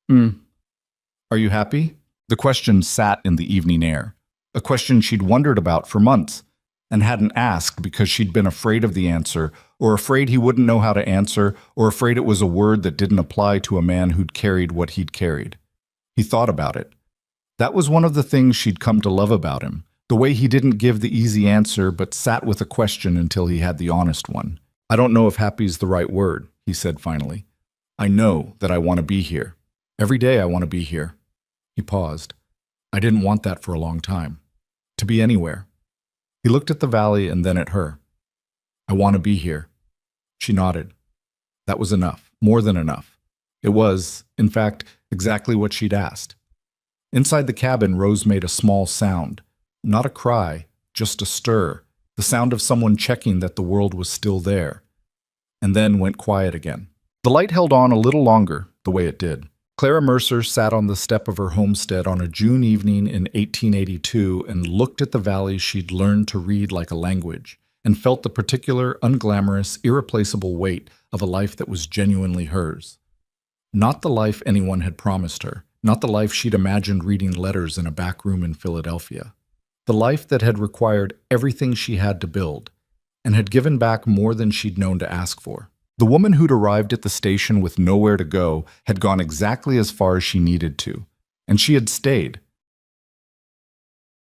Are you happy?" The question sat in the evening air, a question she'd wondered about for months, and hadn't asked because she'd been afraid of the answer, or afraid he wouldn't know how to answer, or afraid it was a word that didn't apply to a man who'd carried what he'd carried. He thought about it. That was one of the things she'd come to love about him, the way he didn't give the easy answer but sat with a question until he had the honest one. I don't know if happy's the right word, he said finally. I know that I want to be here. Every day I want to be here. He paused. I didn't want that for a long time. To be anywhere. He looked at the valley and then at her. I want to be here. She nodded. That was enough, more than enough. It was, in fact, exactly what she'd asked. Inside the cabin, Rose made a small sound. Not a cry, just a stir, the sound of someone checking that the world was still there. And then went quiet again. The light held on a little longer, the way it did. Clara Mercer sat on the step of her homestead on a June evening in 1882 and looked at the valley she'd learned to read like a language, and felt the particular, unglamorous, irreplaceable weight of a life that was genuinely hers. Not the life anyone had promised her, not the life she'd imagined reading letters in a back room in Philadelphia. The life that had required everything she had to build, and had given back more than she'd known to ask for. The woman who'd arrived at the station with nowhere to go had gone exactly as far as she needed to, and she had stayed,